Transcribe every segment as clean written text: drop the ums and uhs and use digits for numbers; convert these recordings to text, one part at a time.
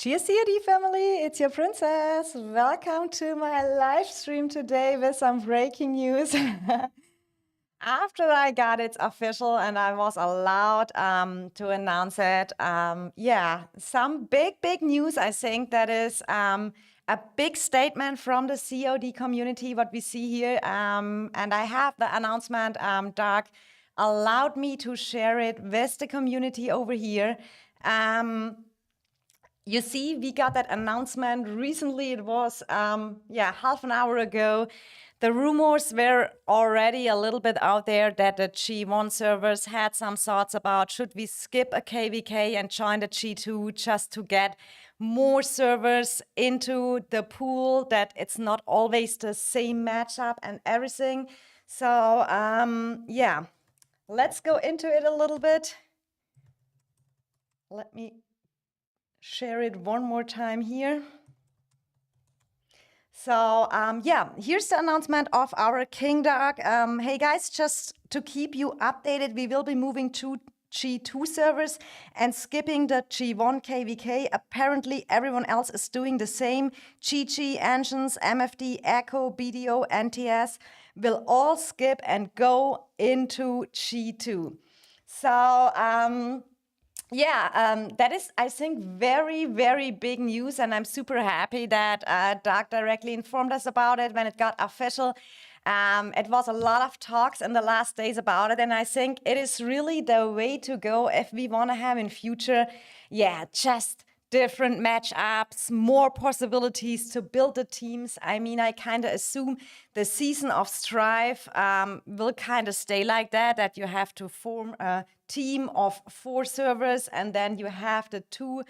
Cheers, COD family, it's your princess. Welcome to my live stream today with some breaking news. After I got it official and I was allowed to announce it, some big news. I think that is a big statement from the COD community, what we see here. And I have the announcement, Doug allowed me to share it with the community over here. You see, we got that announcement recently. It was, half an hour ago. The rumors were already a little bit out there that the G1 servers had some thoughts about should we skip a KVK and join the G2 just to get more servers into the pool, that it's not always the same matchup and everything. So, let's go into it a little bit. Let me share it one more time here. So here's the announcement of our King Dog. Hey guys, just to keep you updated, we will be moving to G2 servers and skipping the G1 KVK. Apparently everyone else is doing the same. GG, Engines, MFD, Echo, BDO, NTS will all skip and go into G2. So that is, I think, very big news, and I'm super happy that Doug directly informed us about it when it got official. It was a lot of talks in the last days about it, and I think it is really the way to go if we want to have in future, just different matchups, more possibilities to build the teams. I mean, I kind of assume the season of Strive will kind of stay like that you have to form a team of 4 servers, and then you have the 2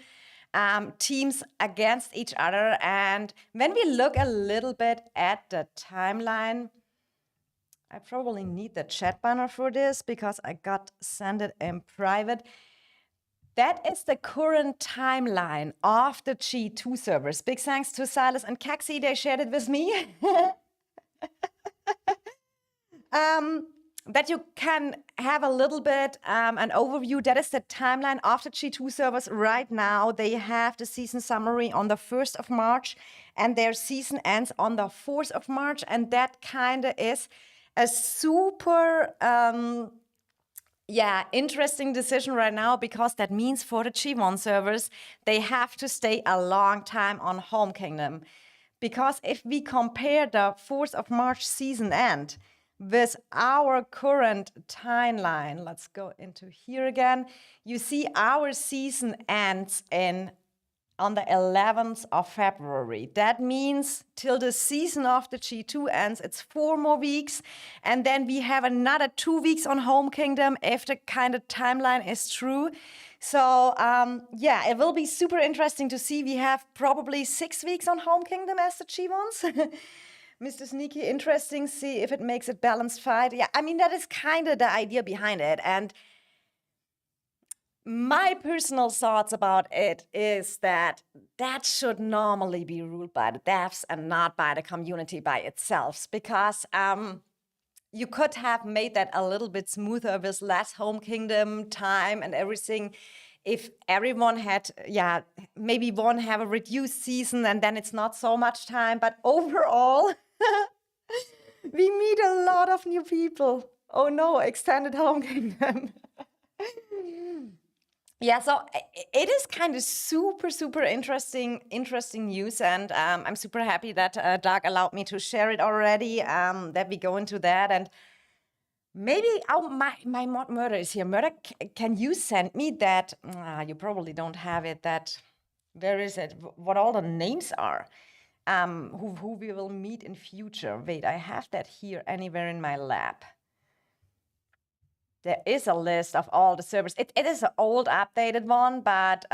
teams against each other. And when we look a little bit at the timeline, I probably need the chat banner for this because I got sent it in private. That is the current timeline of the G2 servers. Big thanks to Silas and Kaxi, they shared it with me. That you can have a little bit an overview. That is the timeline of the G2 servers right now. They have the season summary on the 1st of March, and their season ends on the 4th of March. And that kind of is a super interesting decision right now, because that means for the G1 servers, they have to stay a long time on Home Kingdom. Because if we compare the 4th of March season end with our current timeline, let's go into here again, you see our season ends on the 11th of February. That means till the season of the G2 ends, it's 4 more weeks. And then we have another 2 weeks on Home Kingdom if the kind of timeline is true. So it will be super interesting to see. We have probably 6 weeks on Home Kingdom as the G1s. Mr. Sneaky, interesting, see if it makes it balanced fight. Yeah, I mean, that is kind of the idea behind it. And my personal thoughts about it is that that should normally be ruled by the devs and not by the community by itself, because you could have made that a little bit smoother with less Home Kingdom time and everything. If everyone had, maybe one have a reduced season and then it's not so much time, but overall, we meet a lot of new people. Oh no, extended Home Kingdom. Yeah, so it is kind of super interesting news, and I'm super happy that Doug allowed me to share it already, that we go into that. And maybe, my mod Murder is here. Murder, can you send me that? You probably don't have it. Where is it? What all the names are, who we will meet in future. Wait, I have that here anywhere in my lab. There is a list of all the servers. It is an old, updated one, but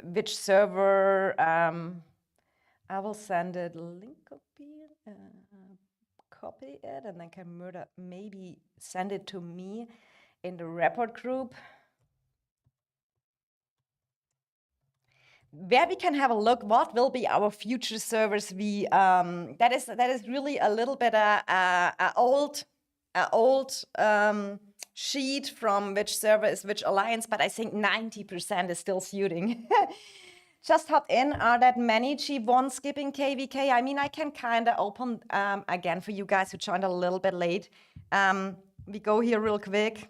which server? I will send it. Link copy it, and then can Murder maybe send it to me in the report group, where we can have a look what will be our future servers. We that is really a little bit old sheet from which server is which alliance, but I think 90% is still suiting. Just hop in. Are that many G1 skipping KVK? I mean, I can kind of open again for you guys who joined a little bit late. We go here real quick.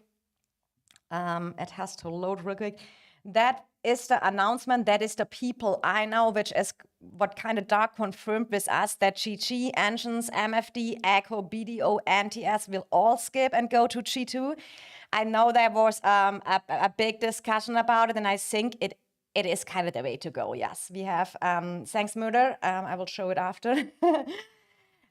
It has to load real quick. That is the announcement. That is the people I know, which is what kind of Dark confirmed with us that GG, Engines, MFD, Echo, BDO, and TS will all skip and go to G2. I know there was a big discussion about it, and I think it is kind of the way to go. Yes, we have, thanks Murder, I will show it after.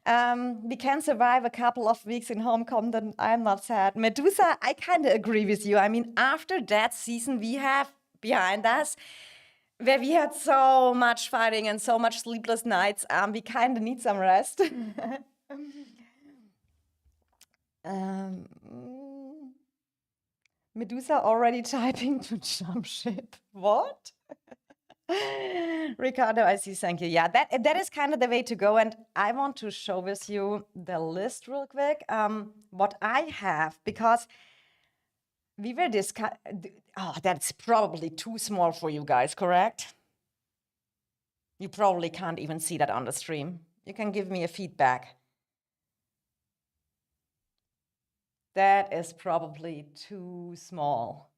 We can survive a couple of weeks in home content. I'm not sad. Medusa, I kind of agree with you. I mean, after that season we have behind us, where we had so much fighting and so much sleepless nights, we kind of need some rest. Medusa already typing to jump ship. What? Ricardo, I see, thank you. Yeah, that is kind of the way to go. And I want to show with you the list real quick, what I have, because we were discussing, oh, that's probably too small for you guys, correct? You probably can't even see that on the stream. You can give me a feedback. That is probably too small.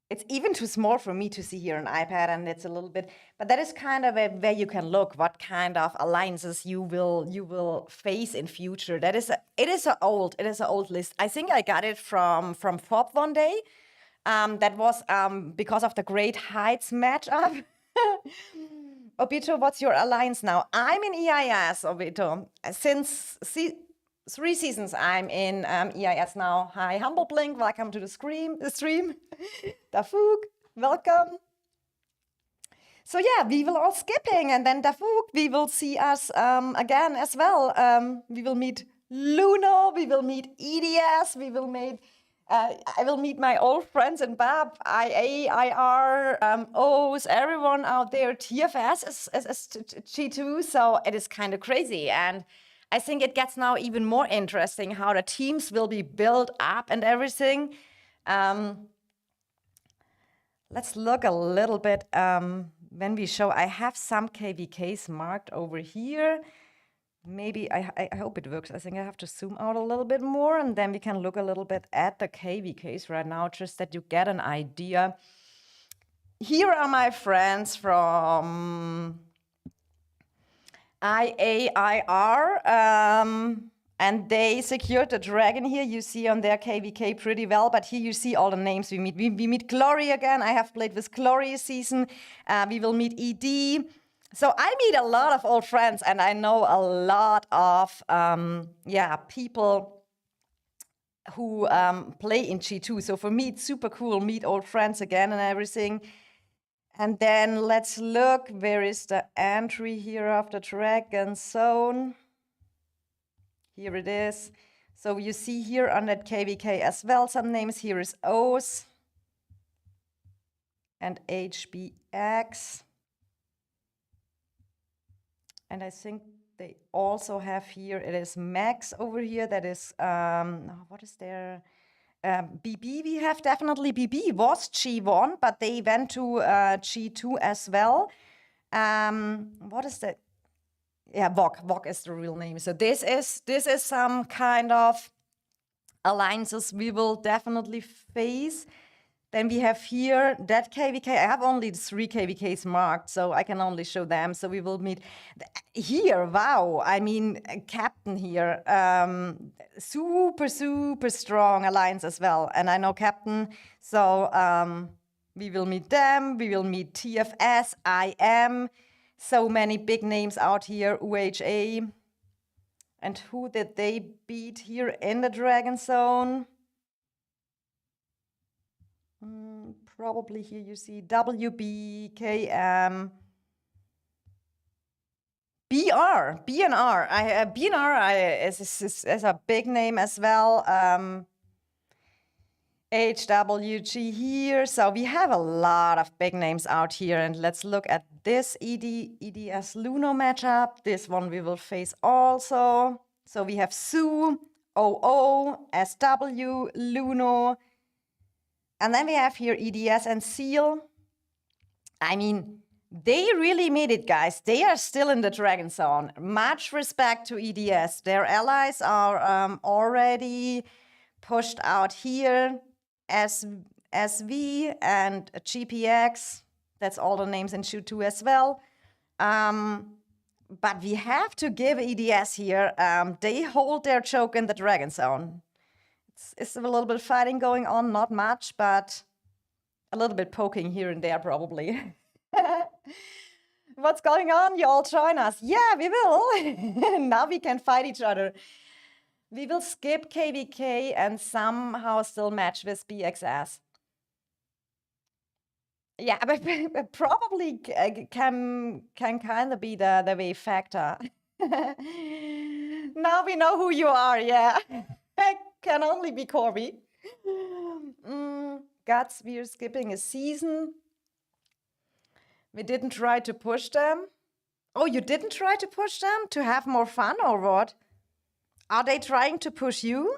It's even too small for me to see here on iPad, and it's a little bit, but that is kind of where you can look what kind of alliances you will face in future. It is an old list. I think I got it from FOB one day. That was because of the Great Heights matchup. Obito, what's your alliance now? I'm in EIS, Obito. Since 3 seasons I'm in EIS now. Hi, Humble Blink, welcome to the stream. Dafuk, welcome. So yeah, we will all skipping, and then Dafuk, we will see us again as well. We will meet Luno, we will meet EDS, we will meet, I will meet my old friends in BAP, IA, IR, O's, everyone out there. TFS is G2, so it is kind of crazy. And I think it gets now even more interesting how the teams will be built up and everything. Let's look a little bit when we show. I have some KVKs marked over here. Maybe, I hope it works. I think I have to zoom out a little bit more, and then we can look a little bit at the KVKs right now, just that you get an idea. Here are my friends from IAIR, and they secured the dragon here. You see on their KVK pretty well, but here you see all the names we meet. We meet Glory again. I have played with Glory season. We will meet ED. So I meet a lot of old friends, and I know a lot of people who play in G2. So for me, it's super cool, meet old friends again and everything. And then let's look, where is the entry here of the Dragon Zone? Here it is. So you see here on that KVK as well some names. Here is O's and HBX. And I think they also have here, it is Max over here. That is, what is their? BB, we have definitely. BB was G1, but they went to G2 as well. What is that? Yeah, VOG is the real name. So this is some kind of alliances we will definitely face. Then we have here that KVK. I have only 3 KVKs marked, so I can only show them. So we will meet here. Wow, I mean, Captain here, super strong alliance as well. And I know Captain, so we will meet them. We will meet TFS, IM. So many big names out here, UHA. And who did they beat here in the Dragon Zone? Probably here you see WB, KM, BNR. BNR is a big name as well. HWG here. So we have a lot of big names out here. And let's look at this EDS Luno matchup. This one we will face also. So we have Sue, OO, SW, Luno. And then we have here EDS and Seal. I mean, they really made it, guys. They are still in the Dragon Zone. Much respect to EDS. Their allies are already pushed out here as SV and GPX. That's all the names in Shoot 2 as well. But we have to give EDS here. They hold their choke in the Dragon Zone. It's a little bit fighting going on, not much, but a little bit poking here and there probably. What's going on? You all join us. Yeah, we will. Now we can fight each other. We will skip KVK and somehow still match with BXS. Yeah, but probably can kind of be the wave factor. Now we know who you are, yeah. Can only be Corby. Guts, we're skipping a season. We didn't try to push them. Oh, you didn't try to push them to have more fun or what? Are they trying to push you?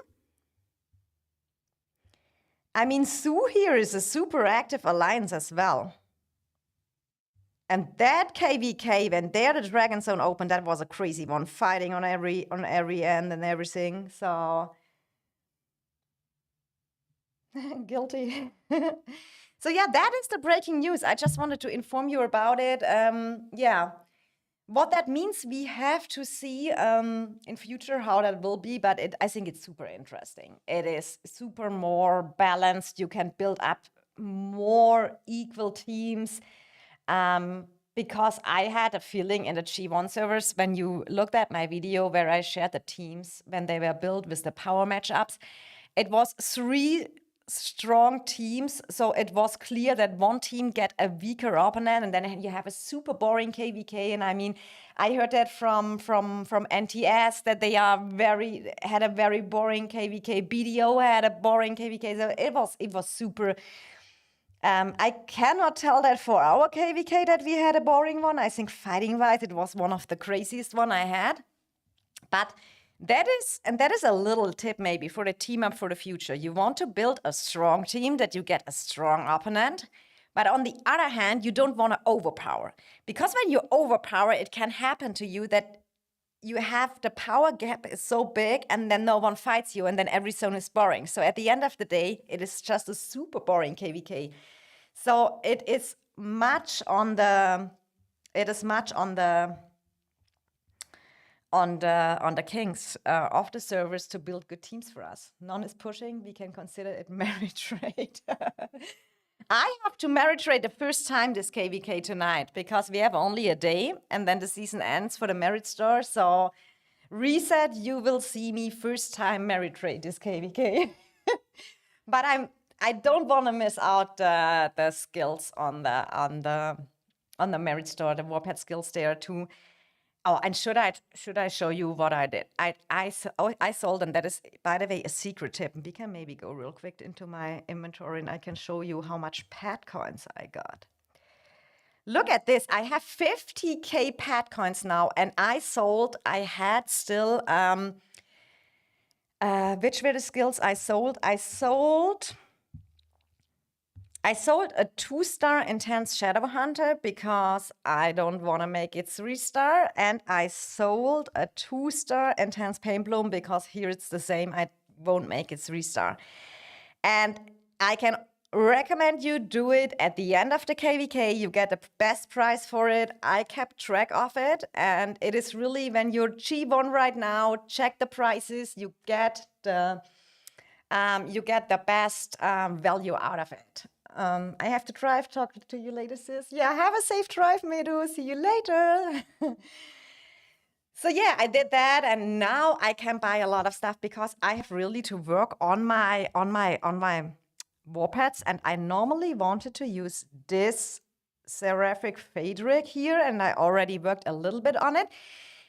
I mean, Sue here is a super active alliance as well. And that KVK, when there the Dragon Zone opened, that was a crazy one, fighting on every end and everything. So guilty. So yeah, that is the breaking news. I just wanted to inform you about it. Yeah, what that means, we have to see in future how that will be, but I think it's super interesting. It is super more balanced. You can build up more equal teams. Because I had a feeling in the G1 servers, when you looked at my video where I shared the teams when they were built with the power matchups, it was 3 strong teams. So it was clear that one team get a weaker opponent, and then you have a super boring KVK. And I mean, I heard that from NTS that they had a very boring KVK. BDO had a boring KVK. So it was super. I cannot tell that for our KVK that we had a boring one. I think fighting-wise, it was one of the craziest one I had. But that is a little tip maybe for the team up for the future. You want to build a strong team that you get a strong opponent. But on the other hand, you don't want to overpower. Because when you overpower, it can happen to you that you have the power gap is so big and then no one fights you and then every zone is boring. So at the end of the day, it is just a super boring KVK. So it is much on the kings of the servers to build good teams for us. None is pushing. We can consider it merit trade. I have to merit trade the first time this KVK tonight because we have only a day and then the season ends for the merit store. So reset, you will see me first time merit trade this KVK. But I don't want to miss out the skills on the merit store, the Warpath skills there too. Oh, and should I show you what I did? I sold, and that is, by the way, a secret tip. We can maybe go real quick into my inventory, and I can show you how much pad coins I got. Look at this. I have 50k pad coins now, and I had still, which were the skills I sold? I sold a 2-star Intense Shadow Hunter because I don't want to make it 3-star. And I sold a 2-star Intense Pain Bloom because here it's the same. I won't make it 3-star. And I can recommend you do it at the end of the KVK. You get the best price for it. I kept track of it. And it is really, when you're G1 right now, check the prices. You get the best value out of it. I have to drive. Talk to you later, sis. Yeah, have a safe drive, Medu. See you later. So yeah, I did that, and now I can buy a lot of stuff because I have really to work on my Warpaths, and I normally wanted to use this Seraphic Phaedric here, and I already worked a little bit on it.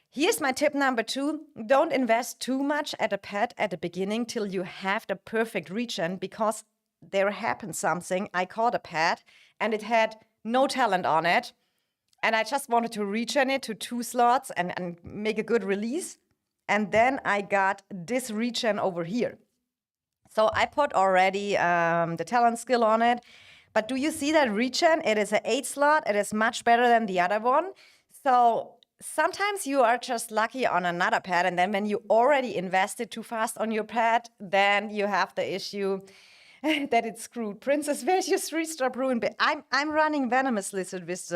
Here's my tip number 2. Don't invest too much at a pet at the beginning till you have the perfect regen, because there happened something. I caught a pet and it had no talent on it. And I just wanted to regen it to 2 slots and make a good release. And then I got this regen over here. So I put already the talent skill on it. But do you see that regen? It is an 8 slot. It is much better than the other one. So sometimes you are just lucky on another pet. And then when you already invested too fast on your pet, then you have the issue that it's screwed. Princess, where's your 3-star Bruin? I'm running Venomous Lizard with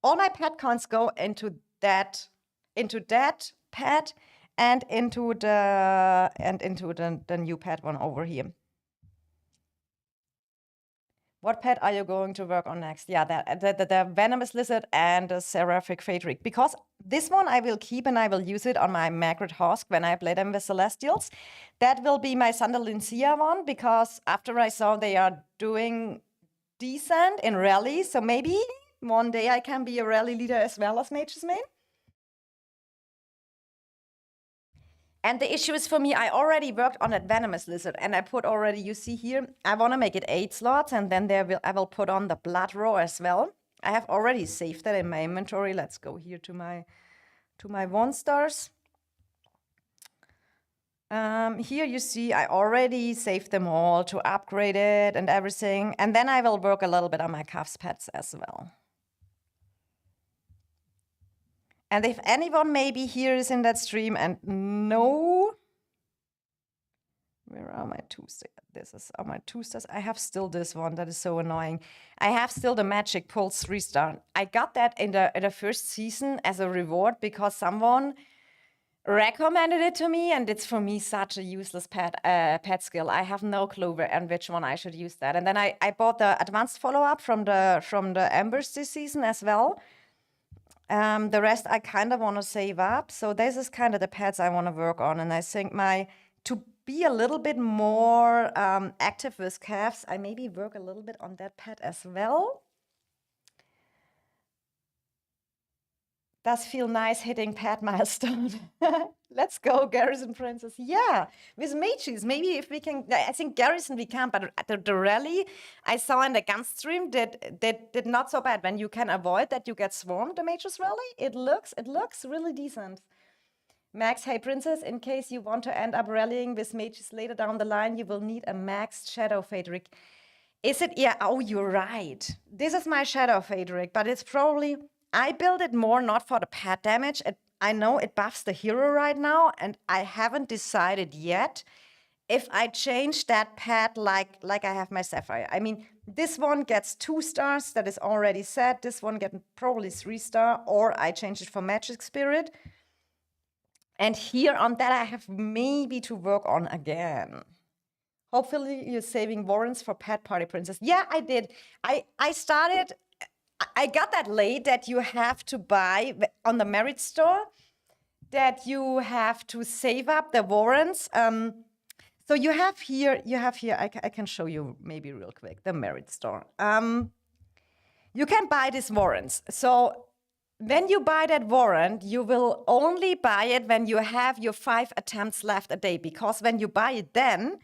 all my pet coins go into that pet and into the new pet one over here. What pet are you going to work on next? Yeah, the Venomous Lizard and the Seraphic Phaedric. Because this one I will keep and I will use it on my Magret Hosk when I play them with Celestials. That will be my Sandalincia one, because after I saw they are doing decent in rally, so maybe one day I can be a rally leader as well as Mage's Main. And the issue is for me, I already worked on that Venomous Lizard, and I put already, you see here, I want to make it 8 slots, and then I will put on the Blood Roar as well. I have already saved that in my inventory. Let's go here to my 1-stars. Here you see I already saved them all to upgrade it and everything. And then I will work a little bit on my Cuffs pets as well. And if anyone maybe here is in that stream and no, where are my 2-stars? This is my 2-stars. I have still this one. That is so annoying. I have still the Magic Pulse 3-star. I got that in the first season as a reward because someone recommended it to me, and it's for me such a useless pet skill. I have no clue on which one I should use that. And then I bought the advanced follow-up from the Embers this season as well. The rest I kind of want to save up. So this is kind of the pets I want to work on. And I think to be a little bit more active with calves, I maybe work a little bit on that pet as well. Does feel nice hitting pet milestone. Let's go, Garrison Princess. Yeah, with mages, maybe if we can. I think Garrison we can, but the rally I saw in the gun stream did not so bad. When you can avoid that you get swarmed, the mages rally, it looks really decent. Max, hey Princess, in case you want to end up rallying with mages later down the line, you will need a maxed Shadow Phaedric. Is it? Yeah, oh, you're right. This is my Shadow Phaedric, but it's probably, I build it more not for the pet damage. I know it buffs the hero right now, and I haven't decided yet if I change that pet like I have my Sapphire. I mean, this one gets 2 stars, that is already set. This one gets probably 3-star, or I change it for Magic Spirit. And here on that, I have maybe to work on again. Hopefully you're saving warrants for Pet Party Princess. Yeah, I did. I started, I got that late that you have to buy on the Merit store, that you have to save up the warrants. So you have here, I can show you maybe real quick, the Merit store. You can buy these warrants. So when you buy that warrant, you will only buy it when you have your 5 attempts left a day, because when you buy it then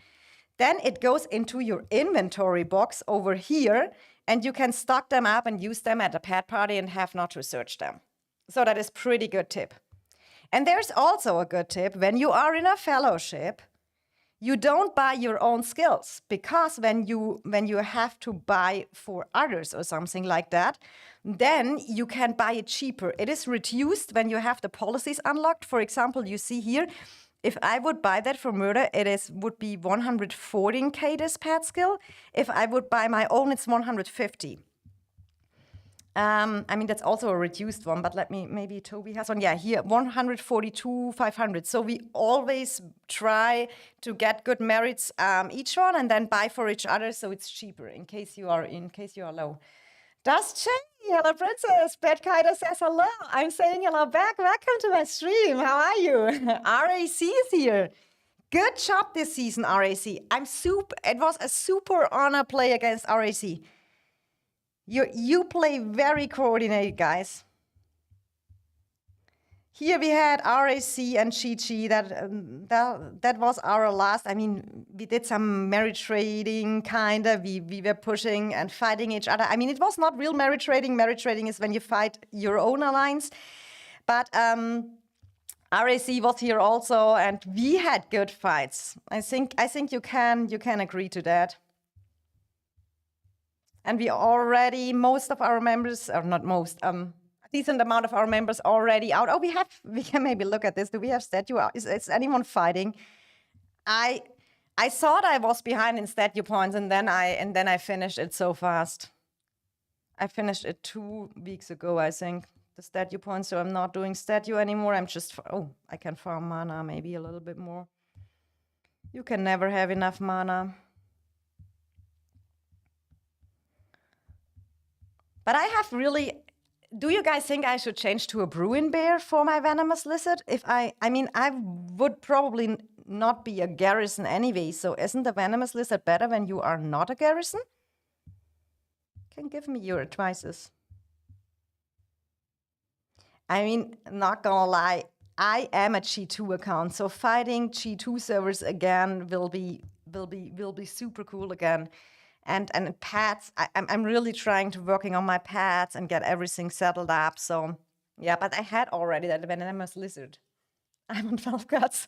it goes into your inventory box over here, and you can stock them up and use them at a pet party and have not to search them. So that is pretty good tip. And there's also a good tip: when you are in a fellowship, you don't buy your own skills, because when you have to buy for others or something like that, then you can buy it cheaper. It is reduced when you have the policies unlocked. For example, you see here, if I would buy that for murder, would be 114k this pet skill. If I would buy my own, it's 150. I mean, that's also a reduced one, but maybe Toby has one. Yeah, here, 142,500. So we always try to get good merits each one and then buy for each other, so it's cheaper in case you are low. Dust Chain, hello Princess. Pet Kiter says hello. I'm saying hello back. Welcome to my stream. How are you? RAC is here. Good job this season, RAC. It was a super honor play against RAC. You play very coordinated, guys. Here we had RAC and Chi-Chi. That was our last. I mean, we did some merit trading, kind of. We were pushing and fighting each other. I mean, it was not real merit trading. Merit trading is when you fight your own alliance. But RAC was here also, and we had good fights. I think you can agree to that. And we already, most of our members, or not most, a decent amount of our members already out. Oh, we can maybe look at this. Do we have statue? Is anyone fighting? I thought I was behind in statue points, and then I finished it so fast. I finished it 2 weeks ago, I think, the statue points. So I'm not doing statue anymore. I'm just, I can farm mana maybe a little bit more. You can never have enough mana. But I have really, do you guys think I should change to a Bruin Bear for my Venomous Lizard? I mean, I would probably not be a garrison anyway, so isn't the Venomous Lizard better when you are not a garrison? Can give me your advices. I mean, not gonna lie, I am a G2 account, so fighting G2 servers again will be super cool again. And pads, I'm really trying to working on my pads and get everything settled up. So yeah, but I had already that Venomous Lizard. I'm on 12 guts.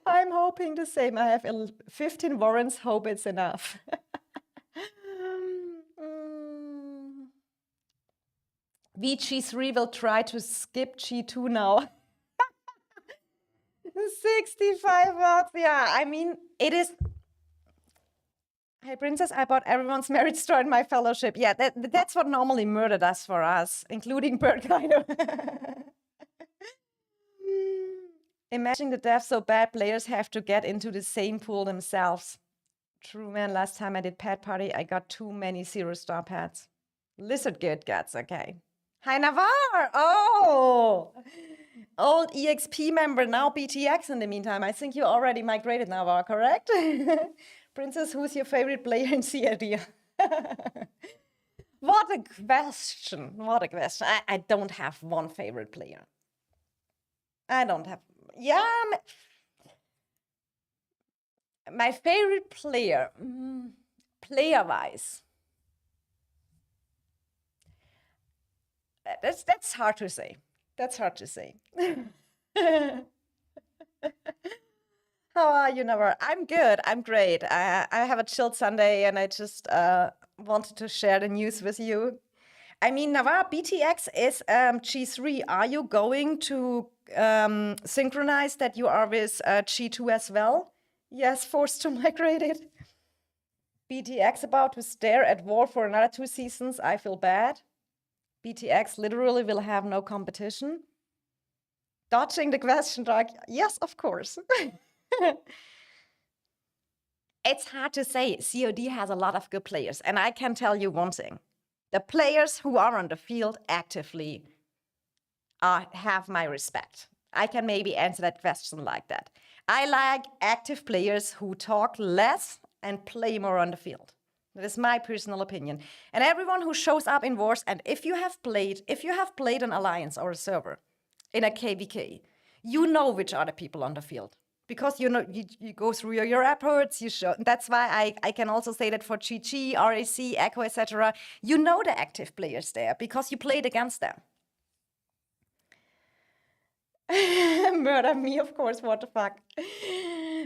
I'm hoping the same. I have 15 warrants, hope it's enough. VG3 will try to skip G2 now. 65 watts, yeah, I mean, it is... Hey, Princess, I bought everyone's merit store in my fellowship. Yeah, that's what normally murder does for us, including Bird Kaido. Imagine the devs so bad players have to get into the same pool themselves. True, man. Last time I did pet party, I got too many 0-star pets. Lizard good guts, okay. Hi, Navarre! Oh! Old EXP member, now BTX in the meantime. I think you already migrated, Navarre, correct? Princess, who's your favorite player in CRD? What a question. What a question. I don't have one favorite player. I don't have... Yeah, my favorite player, player-wise. That's hard to say. That's hard to say. How are you, Navarre? I'm good. I'm great. I have a chilled Sunday, and I just wanted to share the news with you. I mean, Navarre, BTX is G3. Are you going to synchronize that you are with G2 as well? Yes, forced to migrate it. BTX about to stare at war for another 2 seasons. I feel bad. BTX literally will have no competition. Dodging the question, Doc. Yes, of course. It's hard to say. COD has a lot of good players, and I can tell you one thing. The players who are on the field actively have my respect. I can maybe answer that question like that. I like active players who talk less and play more on the field. That is my personal opinion. And everyone who shows up in wars, and if you have played an alliance or a server in a KVK, you know which are the people on the field. Because you know you go through your efforts, you show. That's why I can also say that for GG, RAC, Echo, etc. You know the active players there because you played against them. Murder me, of course, what the fuck.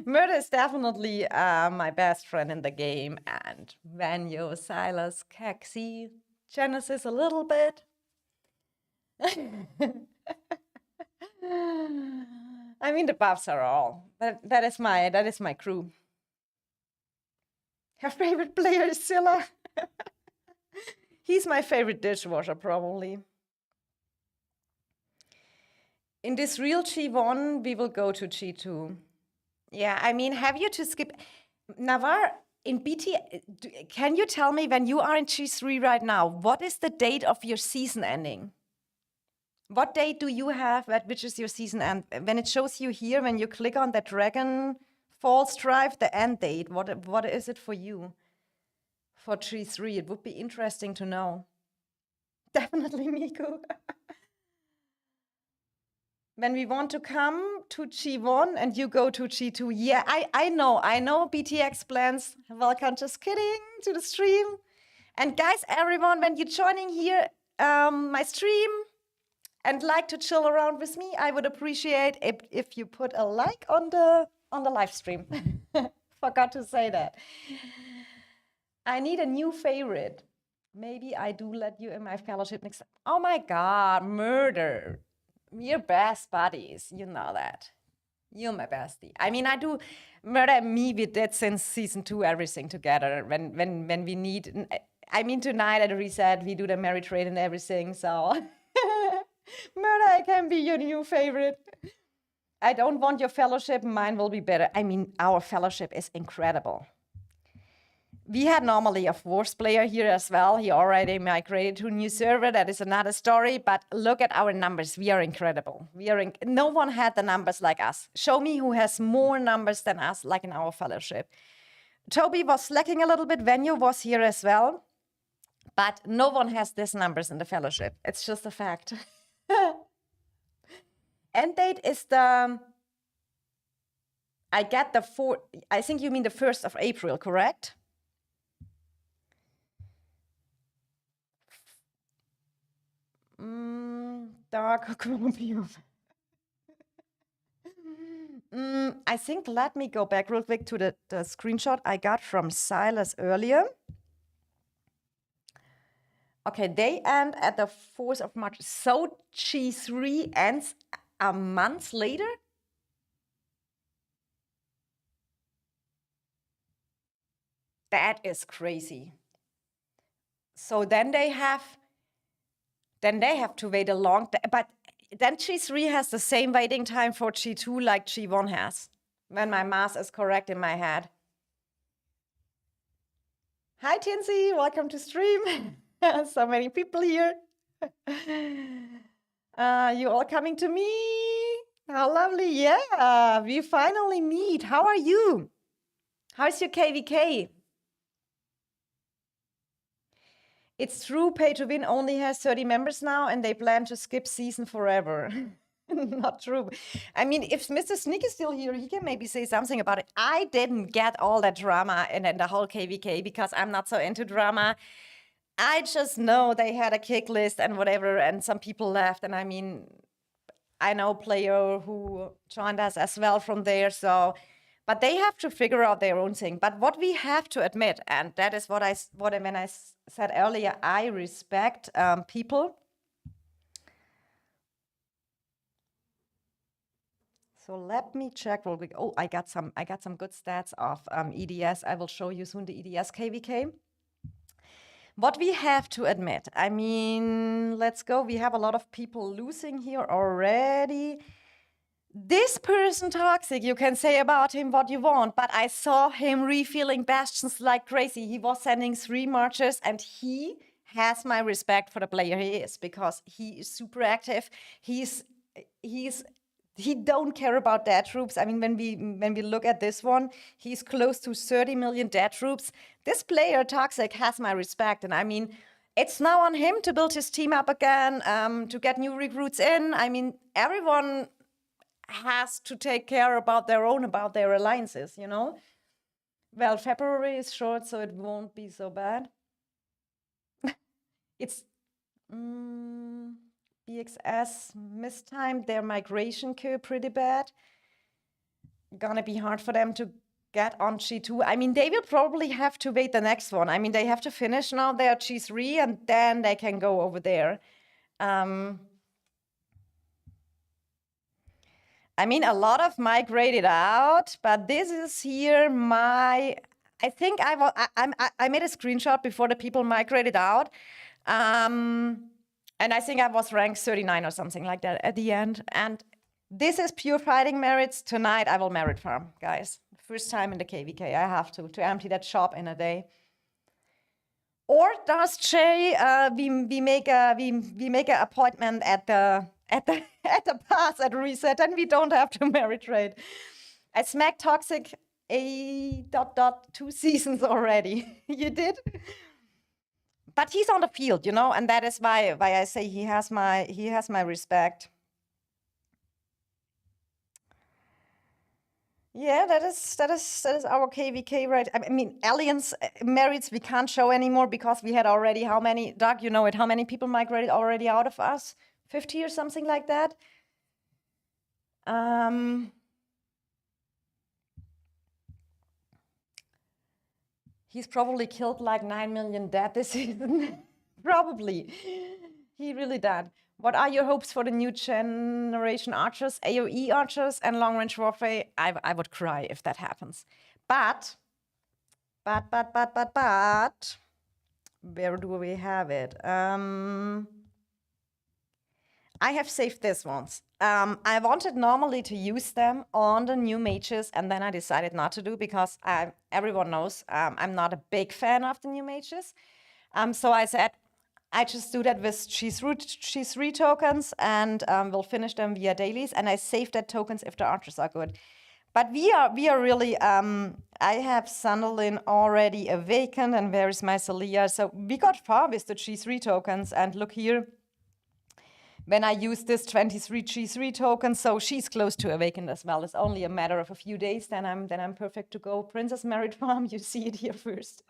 Murder is definitely my best friend in the game, and Vanyo, Silas, Kexi, Genesis a little bit. I mean, the buffs are all. That is my crew. Her favorite player is Scylla. He's my favorite dishwasher, probably. In this real G1, we will go to G2. Yeah, I mean, have you to skip... Navarre, in BT, can you tell me when you are in G3 right now, what is the date of your season ending? What date do you have, which is your season end? When it shows you here, when you click on the Dragon Falls Drive, the end date, what is it for you? For G3, it would be interesting to know. Definitely Miku. When we want to come to G1 and you go to G2. Yeah, I know BTX plans. Welcome, just kidding, to the stream. And guys, everyone, when you're joining here, my stream, and like to chill around with me, I would appreciate if you put a like on the live stream. Forgot to say that. I need a new favorite. Maybe I do let you in my fellowship next time. Oh my God, murder. We're best buddies. You know that. You're my bestie. I mean, I do Murder and me. We did since season 2 everything together. When we need. I mean, tonight at Reset we do the Mary trade and everything. So, Murder, I can be your new favorite. I don't want your fellowship. Mine will be better. I mean, our fellowship is incredible. We had normally a fourth player here as well. He already migrated to a new server. That is another story. But look at our numbers. We are incredible. No one had the numbers like us. Show me who has more numbers than us, like in our fellowship. Toby was slacking a little bit. Venue was here as well. But no one has these numbers in the fellowship. It's just a fact. End date is I think you mean the 1st of April, correct? Dark Colombian. I think, let me go back real quick to the screenshot I got from Silas earlier. Okay, they end at the 4th of March. So G3 ends a month later? That is crazy. So then they have to wait a long time. But then G3 has the same waiting time for G2 like G1 has, when my math is correct in my head. Hi, Tinsy, welcome to stream. So many people here. You all coming to me? How lovely. Yeah, we finally meet. How are you? How's your KVK? It's true, Pay to Win only has 30 members now, and they plan to skip season forever. Not true. I mean, if Mr. Sneak is still here, he can maybe say something about it. I didn't get all that drama in the whole KVK because I'm not so into drama. I just know they had a kick list and whatever, and some people left. And I mean, I know a player who joined us as well from there, so... But they have to figure out their own thing. But what we have to admit, and that is when I said earlier, I respect people. So let me check real quick. Oh, I got some good stats of EDS. I will show you soon the EDS KVK. What we have to admit, I mean, let's go. We have a lot of people losing here already. This person toxic, you can say about him what you want, but I saw him refilling bastions like crazy. He was sending 3 marchers, and he has my respect for the player he is, because he is super active. He don't care about dead troops. I mean, when we look at this one, he's close to 30 million dead troops. This player, Toxic, has my respect, and I mean, it's now on him to build his team up again, to get new recruits in. I mean, everyone has to take care about their alliances, you know? Well, February is short, so it won't be so bad. It's BXS mistimed their migration curve pretty bad. Gonna be hard for them to get on G2. I mean, they will probably have to wait the next one. I mean, they have to finish now their G3, and then they can go over there. I mean, a lot of migrated out, but this is here I think I made a screenshot before the people migrated out. And I think I was ranked 39 or something like that at the end. And this is pure fighting merits. Tonight I will merit farm, guys. First time in the KVK, I have to empty that shop in a day. Or does Jay, we make an appointment at the pass at Reset, and we don't have to merit trade. I smacked Toxic a ... 2 seasons already. You did? But he's on the field, you know, and that is why I say he has my respect. Yeah, that is our KVK, right? I mean, Alliance merits we can't show anymore because we had already how many, Doug, you know it, how many people migrated already out of us? 50 or something like that. He's probably killed like 9 million dead this season. Probably. He really did. What are your hopes for the new generation archers, AoE archers, and long-range warfare? I would cry if that happens. But, where do we have it? I have saved this once. I wanted normally to use them on the new mages, and then I decided not to do because everyone knows I'm not a big fan of the new mages. So I said, I just do that with G3 tokens, and we'll finish them via dailies, and I save that tokens if the archers are good. But we are really, I have Sandalin already awakened, and where is my Celia? So we got far with the G3 tokens, and look here, when I use this 23 G3 tokens, so she's close to awakened as well. It's only a matter of a few days, then I'm perfect to go. Princess Merit Farm, you see it here first.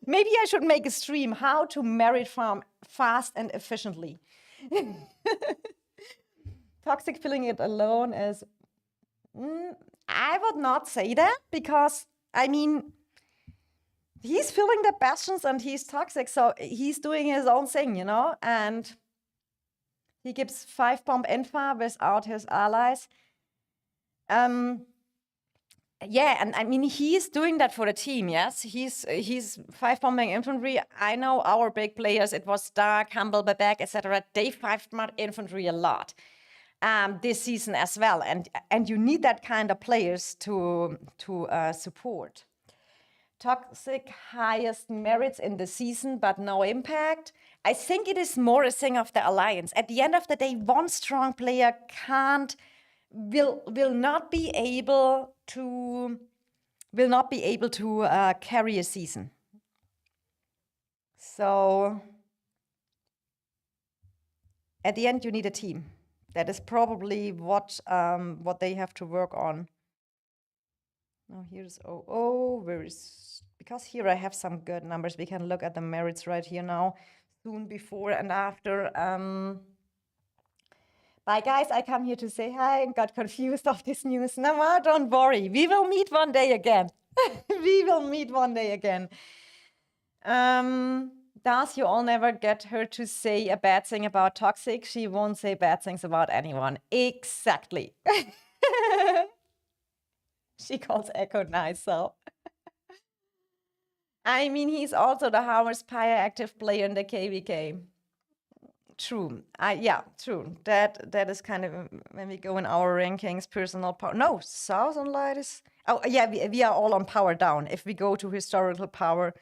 Maybe I should make a stream how to merit farm fast and efficiently. Toxic filling it alone is, I would not say that, because I mean, he's filling the bastions and he's toxic, so he's doing his own thing, you know, and he gives 5 bomb Enfa without his allies. Yeah, and I mean, he's doing that for the team, yes? He's 5-bombing infantry. I know our big players, it was Dark, Humble, Babek, etc. They 5-bombed infantry a lot this season as well. And you need that kind of players to support. Toxic highest merits in the season, but no impact. I think it is more a thing of the alliance. At the end of the day, one strong player will not be able to carry a season. So at the end, you need a team. That is probably what they have to work on. Now here's because here I have some good numbers. We can look at the merits right here now, soon, before and after. Bye guys, I come here to say hi and got confused of this news. No, don't worry. We will meet one day again. We will meet one day again. Does you all never get her to say a bad thing about Toxic? She won't say bad things about anyone. Exactly. She calls Echo nice, so. I mean, he's also the highest Pyre active player in the KVK. True. Yeah, true. That is kind of when we go in our rankings, personal power. No, Southern Light is. Oh, yeah, we are all on power down. If we go to historical power,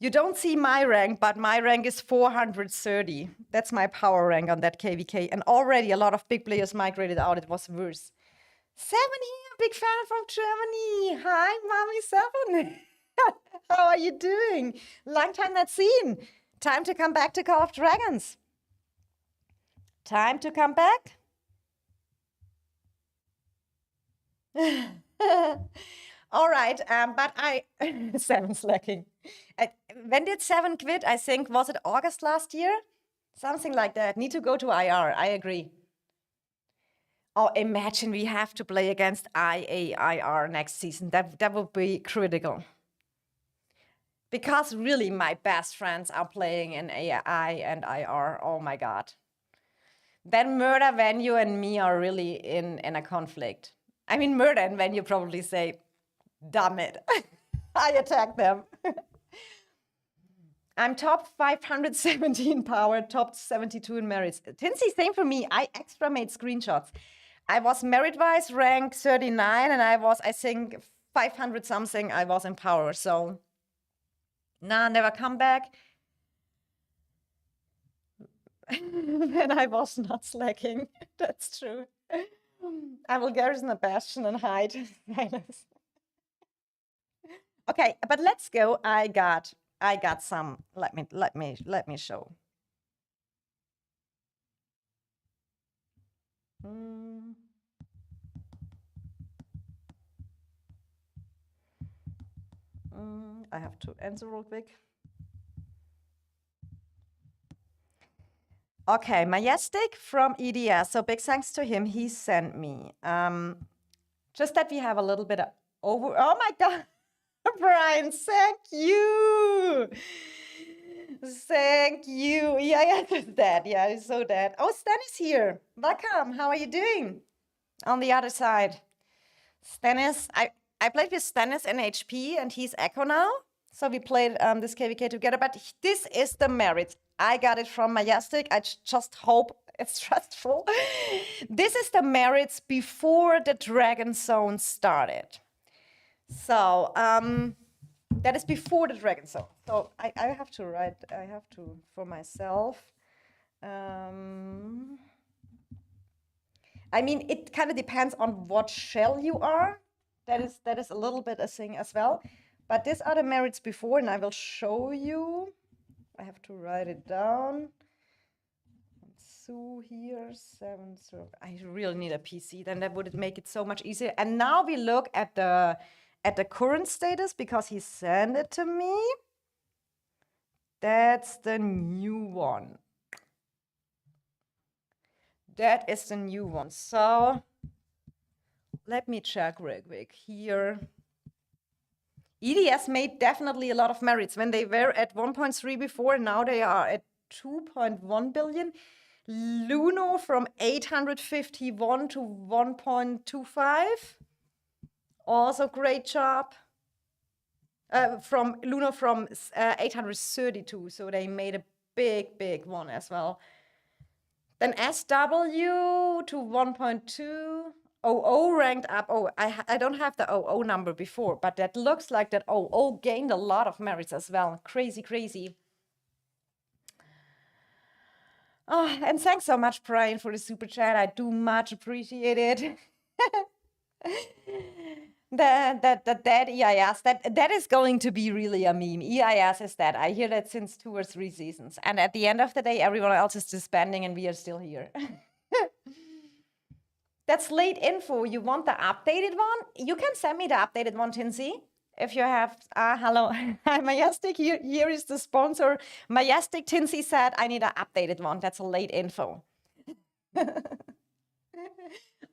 you don't see my rank, but my rank is 430. That's my power rank on that KVK. And already a lot of big players migrated out. It was worse. 7 here, big fan from Germany. Hi, Mommy 7. How are you doing? Long time not seen. Time to come back to Call of Dragons. Time to come back. All right, but 7 slacking. When did 7 quit? I think, was it August last year? Something like that. Need to go to IR, I agree. Oh, imagine we have to play against IAIR next season. That would be critical. Because really, my best friends are playing in AI and IR. Oh my God. Then Murder, Venue, and me are really in a conflict. I mean, Murder and Venue probably say, damn it, I attack them. I'm top 517 power, top 72 in merits. Tinsy, same for me. I extra made screenshots. I was merit-wise rank 39, and I was, I think, 500 something. I was in power, so nah, never come back. When I was not slacking, that's true. I will garrison a bastion and hide. Okay, but let's go. I got some. Let me show. I have to answer real quick. Okay, Majestic from EDS. So big thanks to him. He sent me. Just that we have a little bit of over. Oh my God, Brian, thank you. Thank you. Yeah, yeah, just that. Yeah, it's so that. Oh, Stan is here. Welcome. How are you doing? On the other side. Stannis, I played with Stannis in HP and he's Echo now. So we played this KVK together, but this is the merit. I got it from Majestic. I just hope it's trustful. This is the merits before the Dragon Zone started. So that is before the Dragon Zone. So I have to write, I have to, for myself. I mean, it kind of depends on what shell you are. That is a little bit a thing as well. But these are the merits before, and I will show you. I have to write it down. So here, 7. So I really need a PC. Then that would make it so much easier. And now we look at the current status because he sent it to me. That's the new one. That is the new one. So let me check real quick here. EDS made definitely a lot of merits when they were at 1.3 before. Now they are at 2.1 billion. Luno from 851 to 1.25. Also great job. From Luno from 832. So they made a big one as well. Then SW to 1.2. OO ranked up. Oh, I don't have the OO number before, but that looks like that OO gained a lot of merits as well. Crazy, crazy. Oh, and thanks so much, Brian, for the super chat. I do much appreciate it. That EIS, that is going to be really a meme. EIS is that. I hear that since 2 or 3 seasons. And at the end of the day, everyone else is disbanding and we are still here. That's late info. You want the updated one? You can send me the updated one, Tinsy. If you have, hello, hi, Majestic. Here is the sponsor. Majestic Tinsy said, I need an updated one. That's a late info.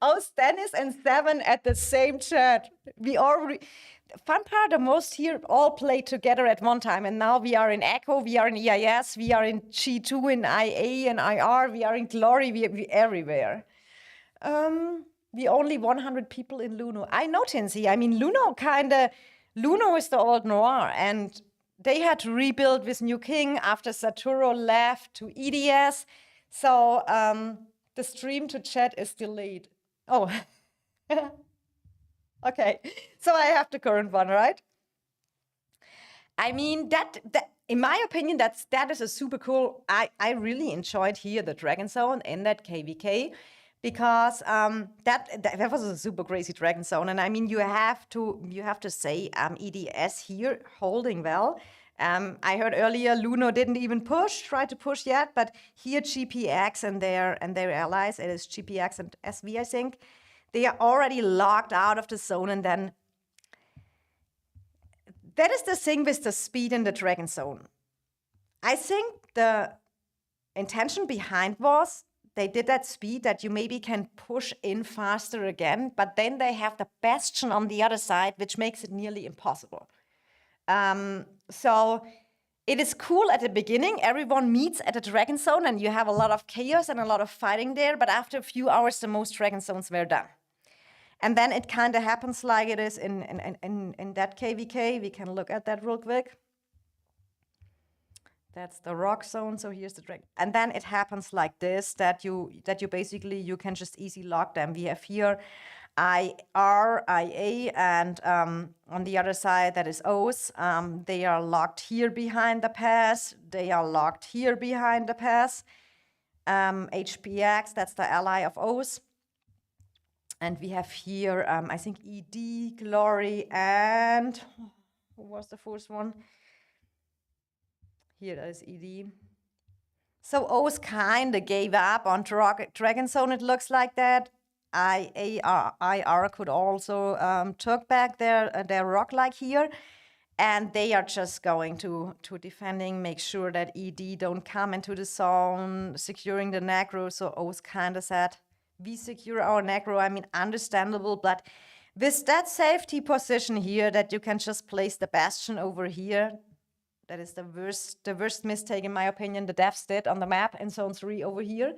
Oh, Stannis and 7 at the same chat. We already, fun part, the most here all played together at one time. And now we are in Echo, we are in EIS, we are in G2, in IA and IR, we are in Glory, we everywhere. We only 100 people in Luno. I know, Tinsy. I mean, Luno is the old Noir, and they had to rebuild with New King after Saturo left to EDS. So the stream to chat is delayed. Oh, okay. So I have the current one, right? I mean, that in my opinion, that is a super cool. I really enjoyed here the Dragon Zone in that KVK. Because that was a super crazy Dragon Zone, and I mean you have to say EDS here holding well. I heard earlier Luno didn't even try to push yet, but here GPX and their allies, it is GPX and SV, I think, they are already locked out of the zone, and then that is the thing with the speed in the Dragon Zone. I think the intention behind was they did that speed that you maybe can push in faster again, but then they have the Bastion on the other side, which makes it nearly impossible. So it is cool at the beginning. Everyone meets at the Dragon Zone, and you have a lot of chaos and a lot of fighting there. But after a few hours, the most Dragon Zones were done. And then it kind of happens like it is in that KVK. We can look at that real quick. That's the rock zone, so here's the dragon. And then it happens like this, that you basically, you can just easily lock them. We have here IR, IA, and on the other side, that is O's. They are locked here behind the pass. They are locked here behind the pass. HPX, that's the ally of O's. And we have here, I think, ED, Glory, and who was the first one? Here, that is ED. So O's kind of gave up on Dragon Zone, it looks like that. IR could also took back their rock like here. And they are just going to defending, make sure that ED don't come into the zone, securing the necro. So O's kind of said, we secure our necro. I mean, understandable, but with that safety position here, that you can just place the bastion over here, that is the worst mistake, in my opinion, the devs did on the map in zone 3 over here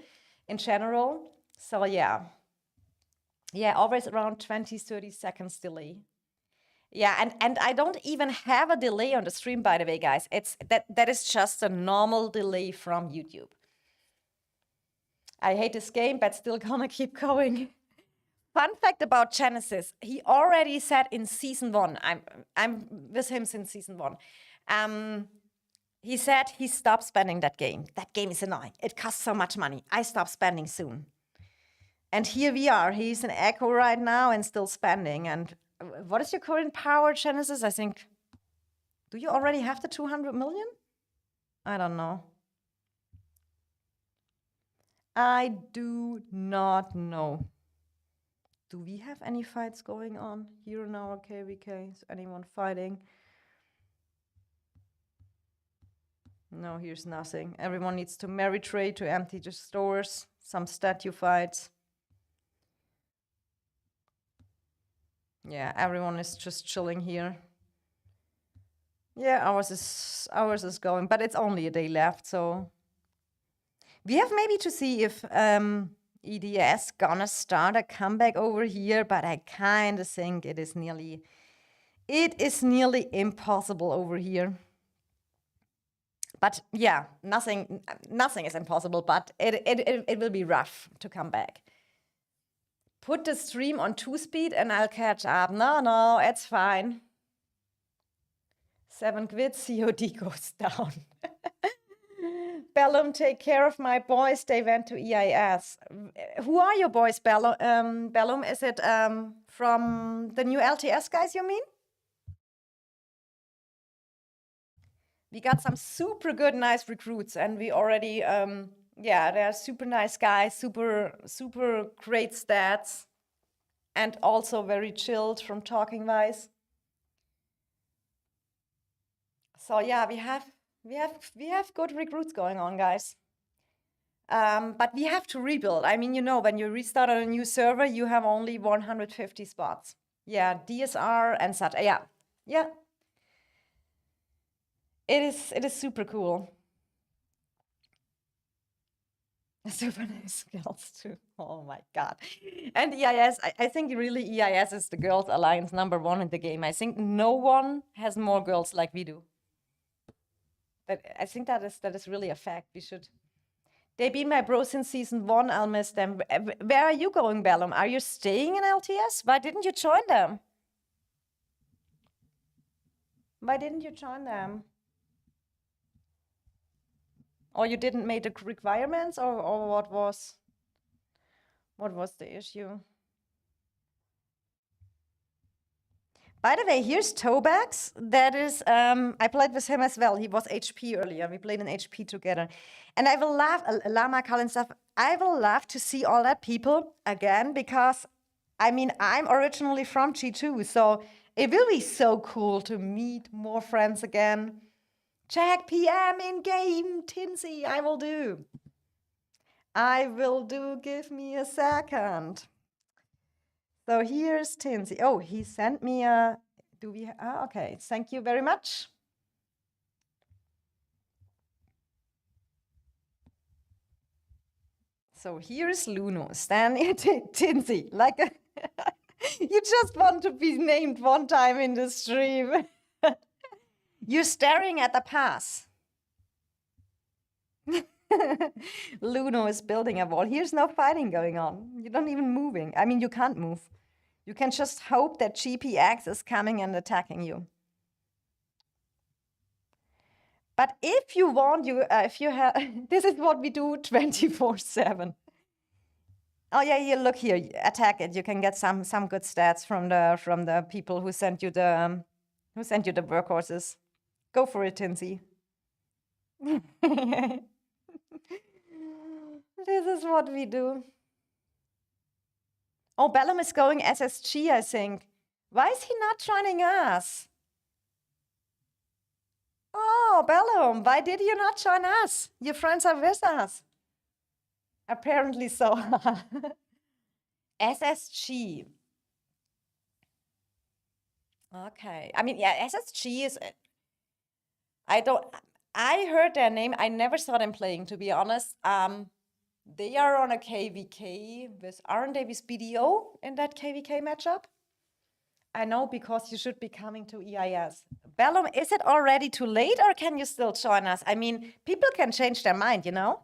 in general. So yeah, always around 20, 30 seconds delay. Yeah, and I don't even have a delay on the stream, by the way, guys. It's that is just a normal delay from YouTube. I hate this game, but still gonna keep going. Fun fact about Genesis, he already said in season 1, I'm with him since season 1. He said he stopped spending that game. That game is annoying. It costs so much money. I stop spending soon. And here we are. He's in Echo right now and still spending. And what is your current power, Genesis? I think, do you already have the 200 million? I don't know. I do not know. Do we have any fights going on here in our KVK? Is anyone fighting? No, here's nothing. Everyone needs to marry trade to empty the stores. Some statue fights. Yeah, everyone is just chilling here. Yeah, ours is going, but it's only a day left, so we have maybe to see if EDS gonna start a comeback over here, but I kind of think it is nearly impossible over here. But yeah, nothing is impossible, but it will be rough to come back. Put the stream on 2-speed and I'll catch up. No, it's fine. 7 quid, COD goes down. Bellum, take care of my boys. They went to EIS. Who are your boys, Bellum? Bellum, is it from the new LTS guys, you mean? We got some super good, nice recruits, and we already, yeah, they're super nice guys, super great stats, and also very chilled from talking wise. So yeah, we have good recruits going on, guys. But we have to rebuild. I mean, you know, when you restart on a new server, you have only 150 spots. Yeah, DSR and such. Yeah. It is super cool. Super nice girls too. Oh my god. And EIS, I think really EIS is the girls alliance #1 in the game. I think no one has more girls like we do. I think that is really a fact. We should. They've been my bros since season 1. I'll miss them. Where are you going, Bellum? Are you staying in LTS? Why didn't you join them? Why didn't you join them? Or you didn't make the requirements, or what was the issue? By the way, here's Tobax. That is, I played with him as well. He was HP earlier. We played in HP together. And I will love, Lama, Kal and stuff, I will love to see all that people again, because, I mean, I'm originally from G2, so it will be so cool to meet more friends again. Check PM in game, Tinsy, I will do. Give me a second. So here's Tinsy. Oh, he sent me a, okay, thank you very much. So here's Luno, standing Tinsy, like a you just want to be named one time in the stream. You're staring at the pass. Luno is building a wall. Here's no fighting going on. You're not even moving. I mean, you can't move. You can just hope that GPX is coming and attacking you. But if you want, if you have, this is what we do 24/7. Oh yeah, look here, attack it. You can get some good stats from the people who sent you the workhorses. Go for it, Tinsy. This is what we do. Oh, Bellum is going SSG, I think. Why is he not joining us? Oh, Bellum, why did you not join us? Your friends are with us. Apparently so. SSG. Okay. I mean, yeah, SSG is. I don't. I heard their name. I never saw them playing, to be honest. They are on a KVK with, aren't they with BDO in that KVK matchup? I know, because you should be coming to EIS. Bellum, is it already too late, or can you still join us? I mean, people can change their mind, you know?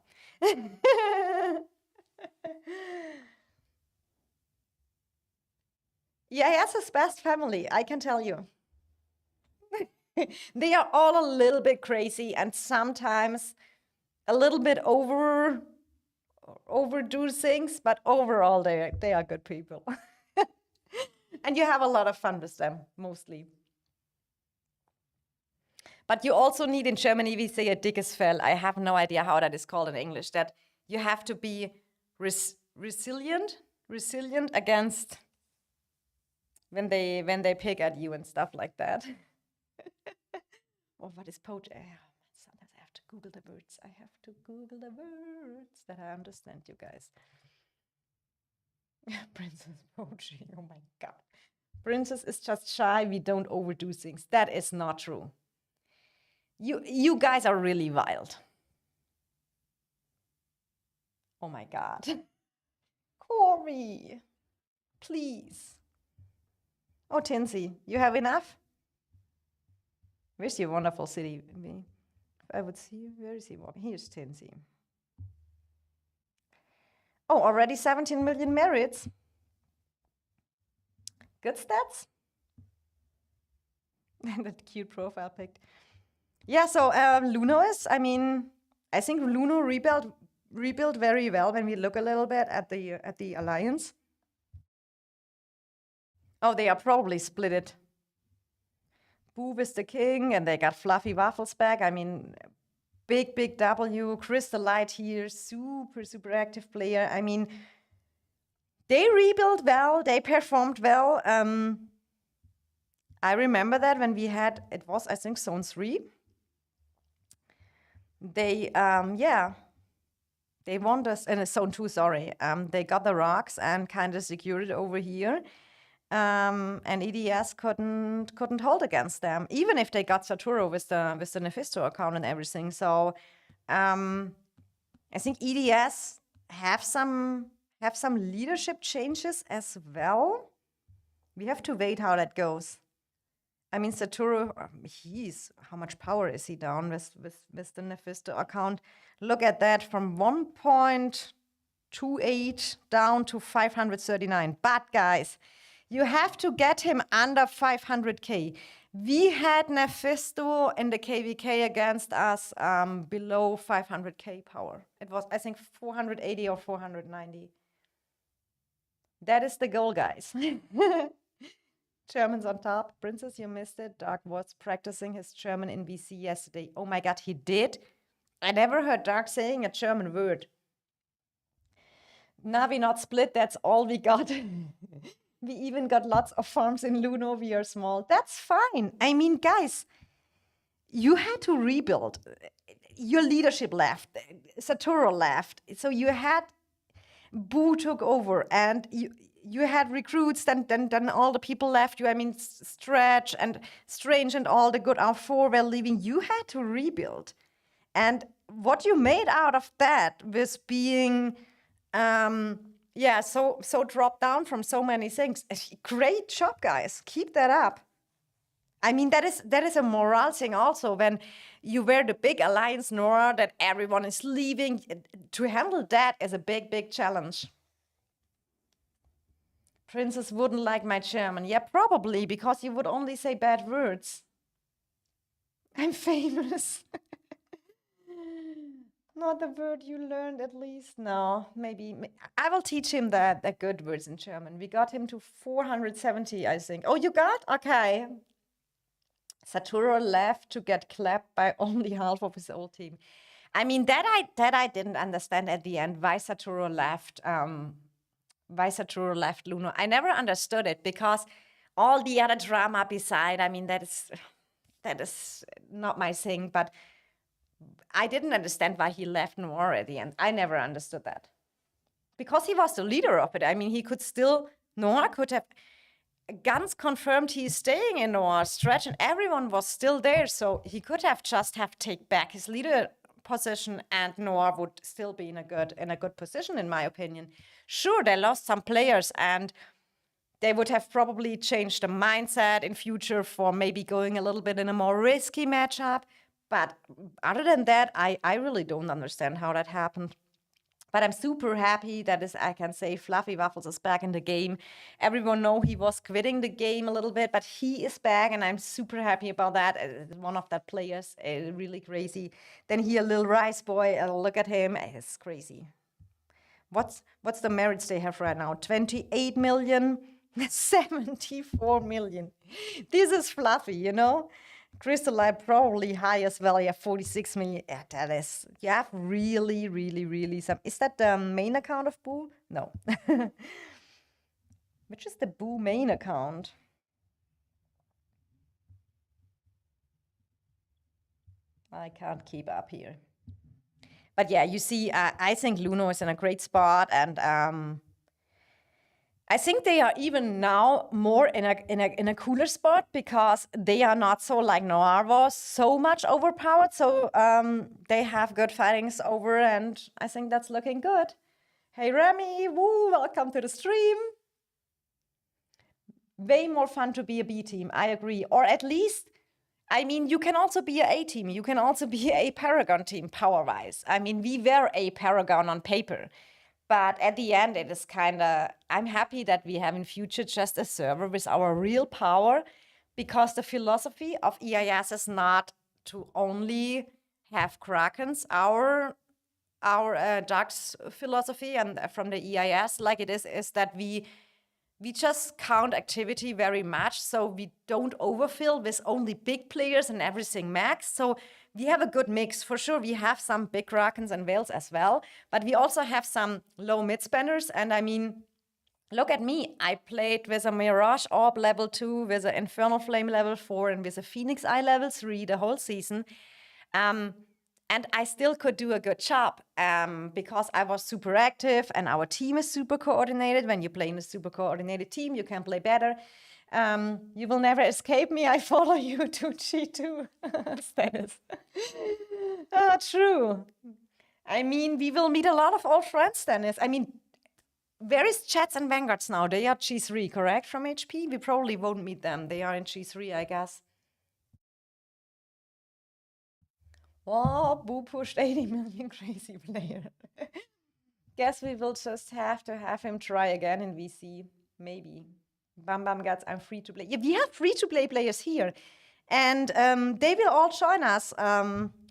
EIS is best family, I can tell you. They are all a little bit crazy and sometimes a little bit overdo things, but overall they are good people. And you have a lot of fun with them, mostly. But you also need, in Germany, we say a dickes Fell. I have no idea how that is called in English, that you have to be resilient against when they pick at you and stuff like that. Or what is poach? Sometimes I have to Google the words. I have to Google the words that I understand, you guys. Princess poaching, oh my God. Princess is just shy, we don't overdo things. That is not true. You guys are really wild. Oh my God. Corey, please. Oh, Tinsy, you have enough? Where's your wonderful city? I would see, where is he walking? Here's Tinsy. Oh, already 17 million merits. Good stats. That cute profile pic. Yeah, so Luno is, I mean, I think Luno rebuilt very well when we look a little bit at the alliance. Oh, they are probably split it. Boo is the king, and they got Fluffy Waffles back. I mean, big W. Crystal Light here, super active player. I mean, they rebuilt well, they performed well. I remember that when we had, it was, I think, Zone 3. They, they won this, in Zone 2, sorry. They got the rocks and kind of secured it over here. And EDS couldn't hold against them, even if they got Saturo with the Nephisto account and everything. So I think EDS have some leadership changes as well. We have to wait how that goes. I mean, Saturo, how much power is he down with the Nephisto account? Look at that, from 1.28 down to 539. But guys, you have to get him under 500k. We had Nephisto in the KVK against us below 500k power. It was, I think, 480 or 490. That is the goal, guys. Germans on top. Princess, you missed it. Dark was practicing his German in VC yesterday. Oh my God, he did? I never heard Dark saying a German word. Navi not split, that's all we got. We even got lots of farms in Luno. We are small. That's fine. I mean, guys, you had to rebuild. Your leadership left. Saturo left. So you had Boo took over, and you had recruits. Then all the people left you. I mean, Stretch and Strange and all the good R4 were leaving. You had to rebuild, and what you made out of that was being. So dropped down from so many things. Great job, guys. Keep that up. I mean, that is a morale thing also. When you wear the big alliance Nora that everyone is leaving, to handle that is a big challenge. Princess wouldn't like my German. Yeah, probably, because you would only say bad words. I'm famous. Not the word you learned, at least. No, maybe. I will teach him the good words in German. We got him to 470, I think. Oh, you got? Okay. Saturo left to get clapped by only half of his old team. I mean, that I didn't understand at the end, why Saturo left Luno. I never understood it, because all the other drama beside, I mean, that that is not my thing. But I didn't understand why he left Noir at the end. I never understood that. Because he was the leader of it. I mean, he could still, Noir could have, Guns confirmed he's staying in Noir's stretch and everyone was still there. So he could have just have take back his leader position and Noir would still be in a good position, in my opinion. Sure, they lost some players and they would have probably changed the mindset in future for maybe going a little bit in a more risky matchup. But other than that, I really don't understand how that happened. But I'm super happy that I can say Fluffy Waffles is back in the game. Everyone know he was quitting the game a little bit, but he is back, and I'm super happy about that. One of that players, really crazy. Then here, Lil Rice Boy, look at him, it's crazy. What's the merits they have right now? 28 million, 74 million. This is Fluffy, you know? Crystalline probably highest value of 46 million. Yeah, that is, you have really, really, really some. Is that the main account of Boo? No. Which is the Boo main account? I can't keep up here. But yeah, you see, I think Luno is in a great spot, and I think they are even now more in a cooler spot because they are not so like Noir was so much overpowered. So they have good fightings over, and I think that's looking good. Hey Remy, woo! Welcome to the stream. Way more fun to be a B team. I agree, or at least. I mean, you can also be A team. You can also be a Paragon team power-wise. I mean, we were a Paragon on paper. But at the end, it is kind of, I'm happy that we have in future just a server with our real power, because the philosophy of EIS is not to only have Krakens. Our Dark's philosophy and from the EIS, like it is that we just count activity very much, so we don't overfill with only big players and everything max. So we have a good mix. For sure, we have some big Krakens and whales as well, but we also have some low mid spenders. And I mean, look at me. I played with a Mirage Orb level 2, with an Infernal Flame level 4, and with a Phoenix Eye level 3 the whole season. And I still could do a good job because I was super active and our team is super coordinated. When you play in a super coordinated team, you can play better. You will never escape me. I follow you to G2. Status. True. I mean, we will meet a lot of old friends, Dennis. I mean, where is Chats and Vanguards now? They are G3, correct, from HP? We probably won't meet them. They are in G3, I guess. Oh, Boo pushed 80 million crazy player. Guess we will just have to have him try again in VC. Maybe. Bam Bam Guts, I'm free to play. Yeah, we have free to play players here. And they will all join us.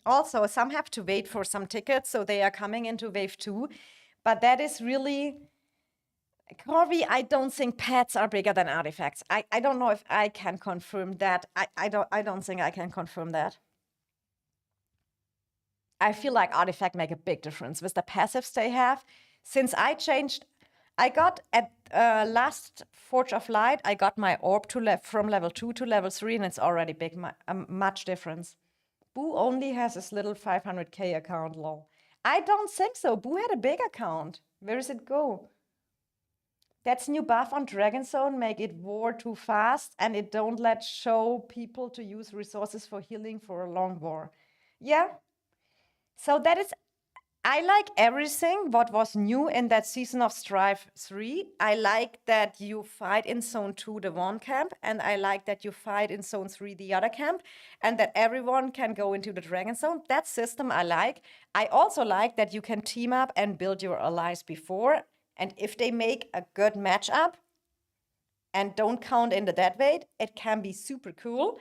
Also, some have to wait for some tickets, so they are coming into Wave 2. But that is really... Corby, I don't think pets are bigger than artifacts. I don't know if I can confirm that. I don't think I can confirm that. I feel like artifact make a big difference with the passives they have. Since I changed, I got at last Forge of Light, I got my orb from level 2 to level 3, and it's already big, much difference. Boo only has this little 500k account, lol. I don't think so. Boo had a big account. Where does it go? That's new buff on Dragon Zone, make it war too fast, and it don't let show people to use resources for healing for a long war. Yeah. So that is, I like everything what was new in that Season of Strife 3. I like that you fight in Zone 2 the one camp, and I like that you fight in Zone 3 the other camp, and that everyone can go into the Dragon Zone. That system I like. I also like that you can team up and build your allies before, and if they make a good matchup and don't count in the dead weight, it can be super cool.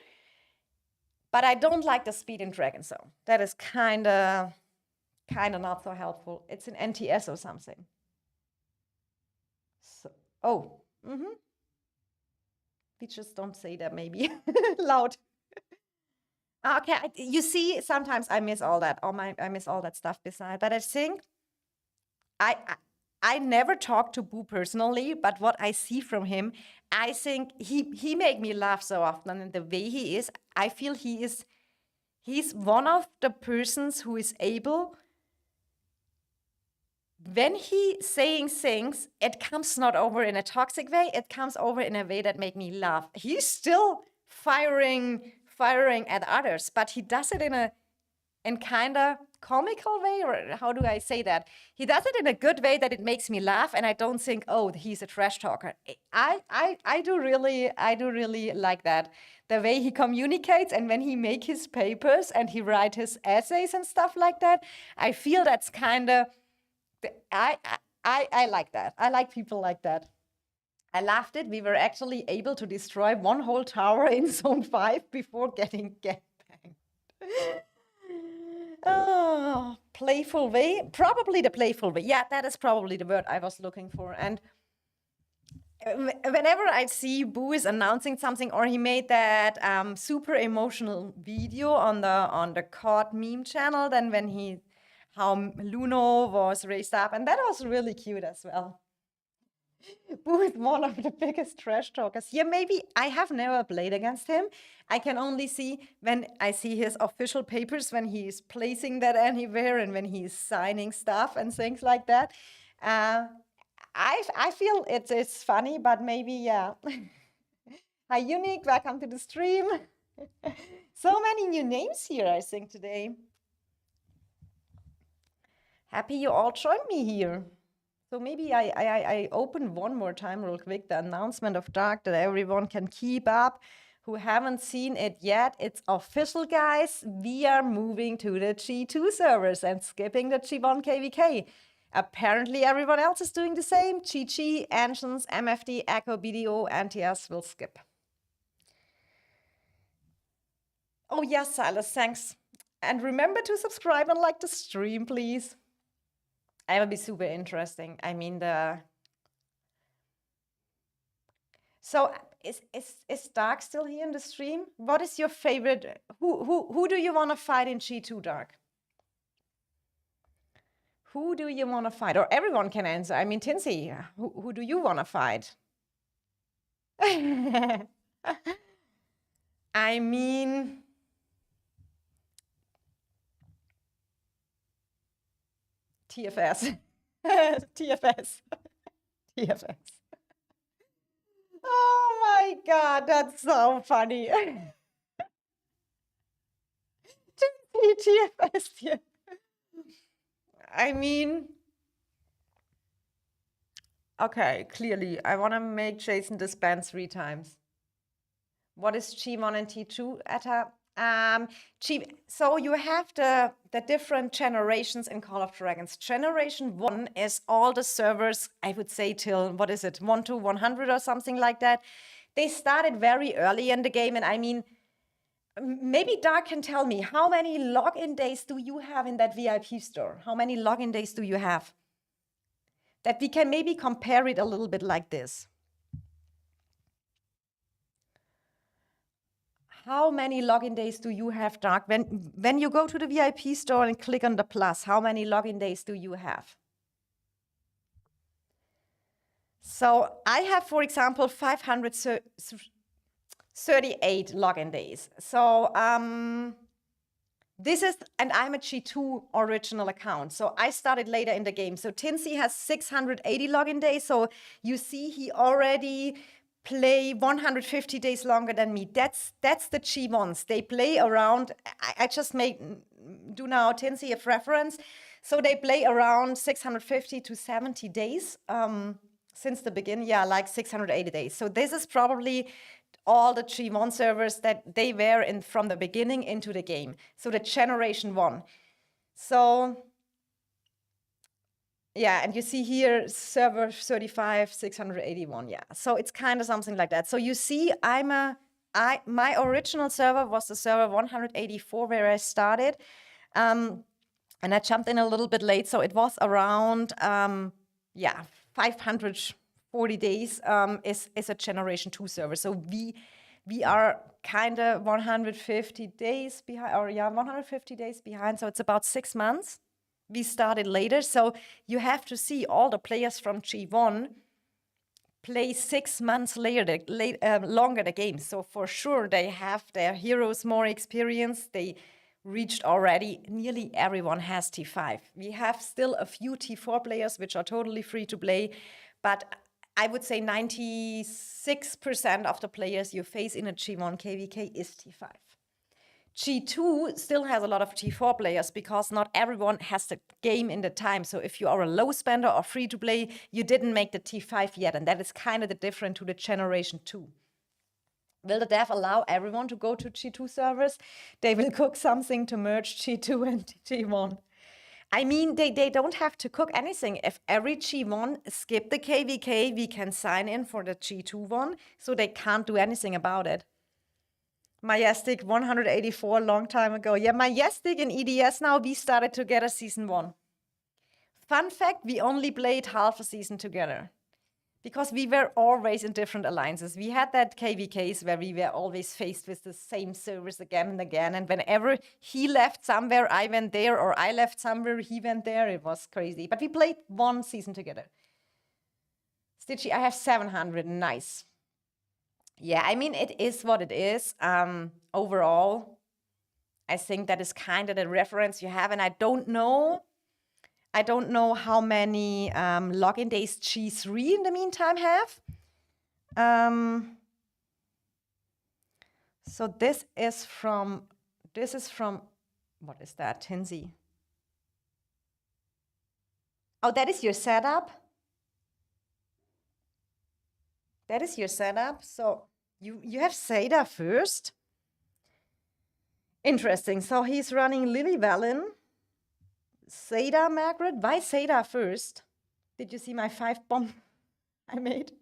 But I don't like the speed in Dragon Zone. That is kind of not so helpful. It's an NTS or something. So, oh, we just don't say that maybe loud. Okay, you see, sometimes I miss all that. I miss all that stuff beside. But I think I I never talked to Boo personally, but what I see from him, I think he make me laugh so often, and the way he is, I feel he's one of the persons who is able, when he saying things, it comes not over in a toxic way, it comes over in a way that make me laugh. He's still firing at others, but he does it in kind of comical way, or how do I say that? He does it in a good way that it makes me laugh, and I don't think, oh, he's a trash talker. I do really like that. The way he communicates, and when he make his papers and he write his essays and stuff like that, I feel that's kind of, I like that. I like people like that. I loved it. We were actually able to destroy one whole tower in Zone 5 before getting gangbanged. Oh, playful way. Probably the playful way. Yeah, that is probably the word I was looking for. And whenever I see Boo is announcing something, or he made that super emotional video on the COD meme channel, then when how Luno was raised up, and that was really cute as well. Boo is one of the biggest trash talkers. Yeah, maybe I have never played against him. I can only see when I see his official papers, when he's placing that anywhere and when he's signing stuff and things like that. I feel it's funny, but maybe, yeah. Hi, Unique, welcome to the stream. So many new names here, I think, today. Happy you all joined me here. So maybe I open one more time real quick the announcement of Dark that everyone can keep up who haven't seen it yet. It's official, guys. We are moving to the G2 servers and skipping the G1 KVK. Apparently everyone else is doing the same. GG, Ancients, MFD, Echo, BDO, and TS will skip. Oh yes, Silas, thanks. And remember to subscribe and like the stream, please. It will be super interesting. I mean, so is Dark still here in the stream? What is your favorite? Who do you want to fight in G2, Dark? Who do you want to fight? Or everyone can answer. I mean, Tinsy, who do you want to fight? I mean, TFS. TFS. TFS. Oh my God, that's so funny. TFS, yeah. I mean, okay, clearly, I want to make Jason disband 3 times. What is G1 and T2 Etta? So you have the different generations in Call of Dragons. Generation 1 is all the servers, I would say, till, what is it, 1 to 100 or something like that. They started very early in the game, and I mean, maybe Dark can tell me, how many login days do you have in that VIP store? How many login days do you have? That we can maybe compare it a little bit like this. How many login days do you have, Dark? When you go to the VIP store and click on the plus, how many login days do you have? So I have, for example, 538 login days. So this is, and I'm a G2 original account. So I started later in the game. So Tinsy has 680 login days. So you see he already play 150 days longer than me. That's the G1s. They play around, I just do now Tinsy a reference. So they play around 650 to 70 days since the beginning. Yeah, like 680 days. So this is probably all the G1 servers that they were in from the beginning into the game. So the generation 1. So yeah, and you see here server 35, 681. Yeah, so it's kind of something like that. So you see, my original server was the server 184 where I started, and I jumped in a little bit late. So it was around 540 days is a generation 2 server. So we are kind of 150 days behind, or yeah, 150 days behind. So it's about 6 months. We started later, so you have to see all the players from G1 play 6 months later, longer the game. So for sure, they have their heroes more experience. They reached already, nearly everyone has T5. We have still a few T4 players, which are totally free to play, but I would say 96% of the players you face in a G1 KVK is T5. G2 still has a lot of T4 players because not everyone has the game in the time. So if you are a low spender or free to play, you didn't make the T5 yet. And that is kind of the different to the generation 2. Will the dev allow everyone to go to G2 servers? They will cook something to merge G2 and G1. I mean, they don't have to cook anything. If every G1 skip the KVK, we can sign in for the G2 one. So they can't do anything about it. Majestic 184, long time ago. Yeah, Majestic in EDS now, we started together season 1. Fun fact, we only played half a season together because we were always in different alliances. We had that KVKs where we were always faced with the same servers again and again. And whenever he left somewhere, I went there, or I left somewhere, he went there. It was crazy. But we played 1 season together. Stitchy, I have 700. Nice. Yeah, I mean, it is what it is. Overall, I think that is kind of the reference you have. And I don't know how many login days G3 in the meantime have. So this is from, what is that, Tinsy? Oh, that is your setup? That is your setup. So you have Seda first. Interesting. So he's running Lily Valen, Seda, Margaret. Why Seda first? Did you see my 5 bomb I made?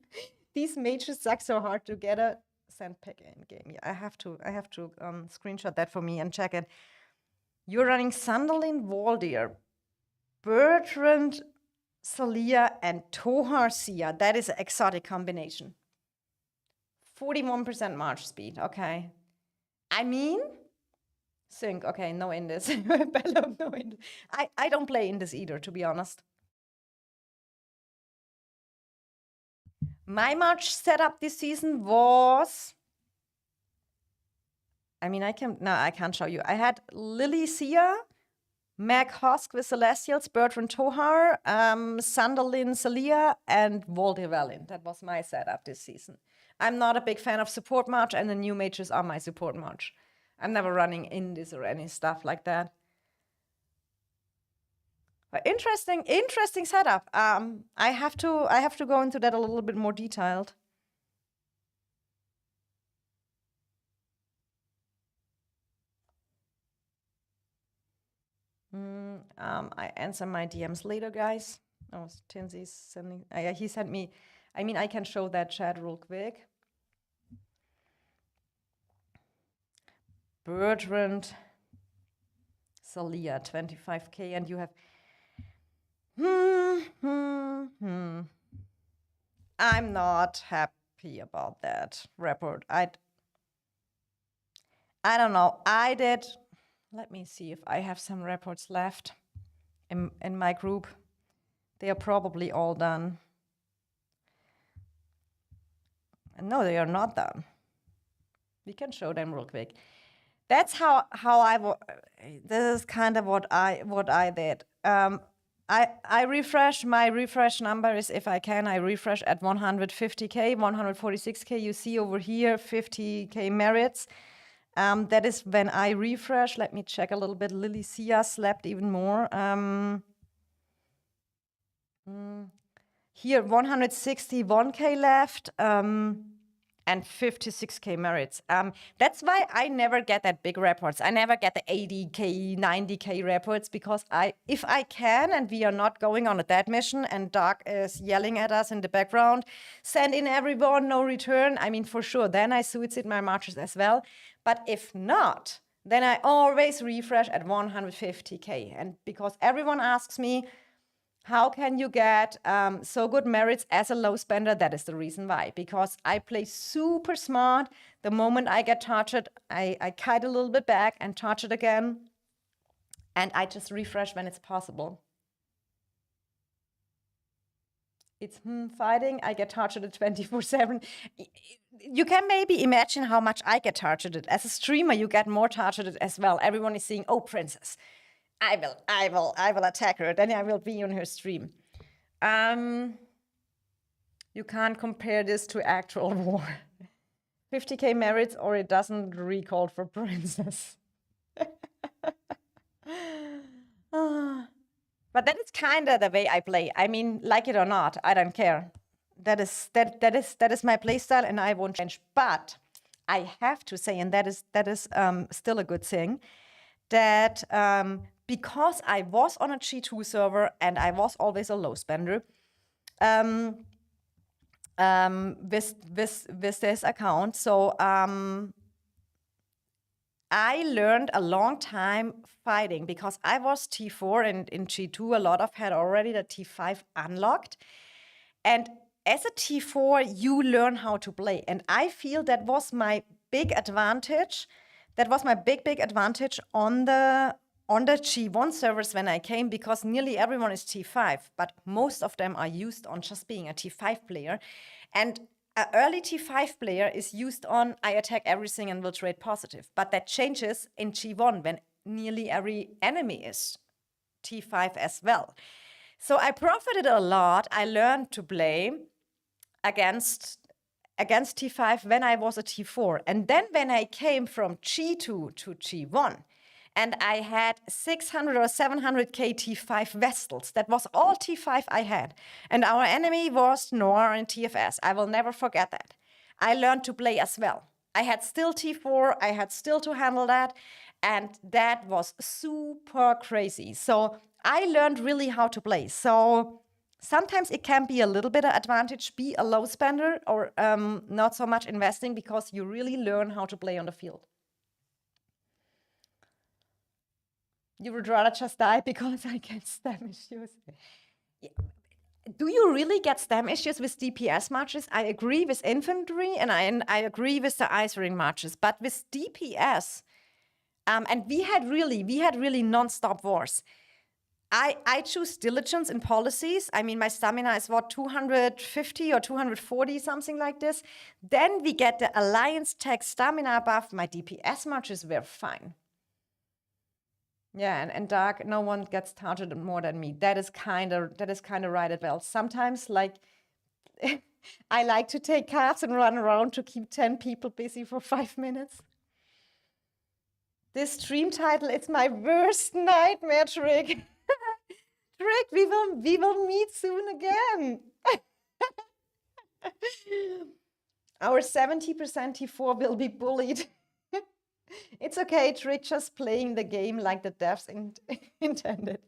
These mages suck so hard together. Send pick in game. Yeah, I have to screenshot that for me and check it. You're running Sandalin, Waldir, Bertrand, Salia, and Tohar Sia. That is an exotic combination. 41% march speed. Okay. I mean, sync. Okay, no Indus. Bellow, no Indus. I don't play Indus either, to be honest. My march setup this season was, I mean, I can't show you. I had Lily Sia, Meg Hosk with Celestials, Bertrand Tohar, Sandalin Salia, and Waldir Valin. That was my setup this season. I'm not a big fan of support march, and the new mages are my support march. I'm never running Indis or any stuff like that. But interesting setup. I have to go into that a little bit more detailed. I answer my DMs later, guys. Oh, Tinsy's sending. Yeah, he sent me. I mean, I can show that chat real quick. Bertrand, Salia, 25K, and you have. I'm not happy about that report. I don't know. I did. Let me see if I have some reports left in my group. They are probably all done. No, they are not done. We can show them real quick. That's how this is kind of what I did. I refresh. My refresh number is, if I can, I refresh at 150K, 146K. You see over here 50K merits. That is when I refresh. Let me check a little bit. Lily Sia slept even more. Here 161K left. And 56K merits. That's why I never get that big reports. I never get the 80K, 90K reports, because if I can, and we are not going on a dead mission, and Dark is yelling at us in the background, send in everyone, no return. I mean, for sure, then I suicide my marches as well. But if not, then I always refresh at 150K. And because everyone asks me, how can you get so good merits as a low spender? That is the reason why. Because I play super smart. The moment I get charged, I kite a little bit back and charge it again. And I just refresh when it's possible. It's fighting. I get targeted 24/7. You can maybe imagine how much I get targeted. As a streamer, you get more targeted as well. Everyone is saying, "Oh, princess, I will attack her. Then I will be on her stream." You can't compare this to actual war. 50k merits, or it doesn't recall for princess. But that is kind of the way I play. I mean, like it or not, I don't care. That is my play style, and I won't change. But I have to say, and that is still a good thing, that because I was on a G2 server and I was always a low spender, with this account, so I learned a long time fighting because I was T4, and in G2 a lot of had already the T5 unlocked. And as a T4, you learn how to play. And I feel that was my big advantage. That was my big advantage on the G1 servers when I came, because nearly everyone is T5, but most of them are used on just being a T5 player. And an early T5 player is used on, I attack everything and will trade positive. But that changes in G1 when nearly every enemy is T5 as well. So I profited a lot. I learned to play against T5 when I was a T4. And then when I came from G2 to G1, and I had 600 or 700k T5 Vestals. That was all T5 I had. And our enemy was Noir and TFS. I will never forget that. I learned to play as well. I had still T4. I had still to handle that. And that was super crazy. So I learned really how to play. So sometimes it can be a little bit of advantage, be a low spender or not so much investing, because you really learn how to play on the field. You would rather just die because I get stem issues. Do you really get stem issues with DPS matches? I agree with infantry, and I agree with the ice ring matches, but with DPS, and we had really non-stop wars. I choose diligence in policies. I mean, my stamina is what, 250 or 240, something like this. Then we get the alliance tech stamina buff. My DPS matches were fine. Yeah, and dark, no one gets targeted more than me. That is kind of right as well. Sometimes, like, I like to take cards and run around to keep 10 people busy for 5 minutes. This stream title, it's my worst nightmare, Trick. Trick, we will meet soon again. Our 70% T4 will be bullied. It's okay, Trick, just playing the game like the devs intended.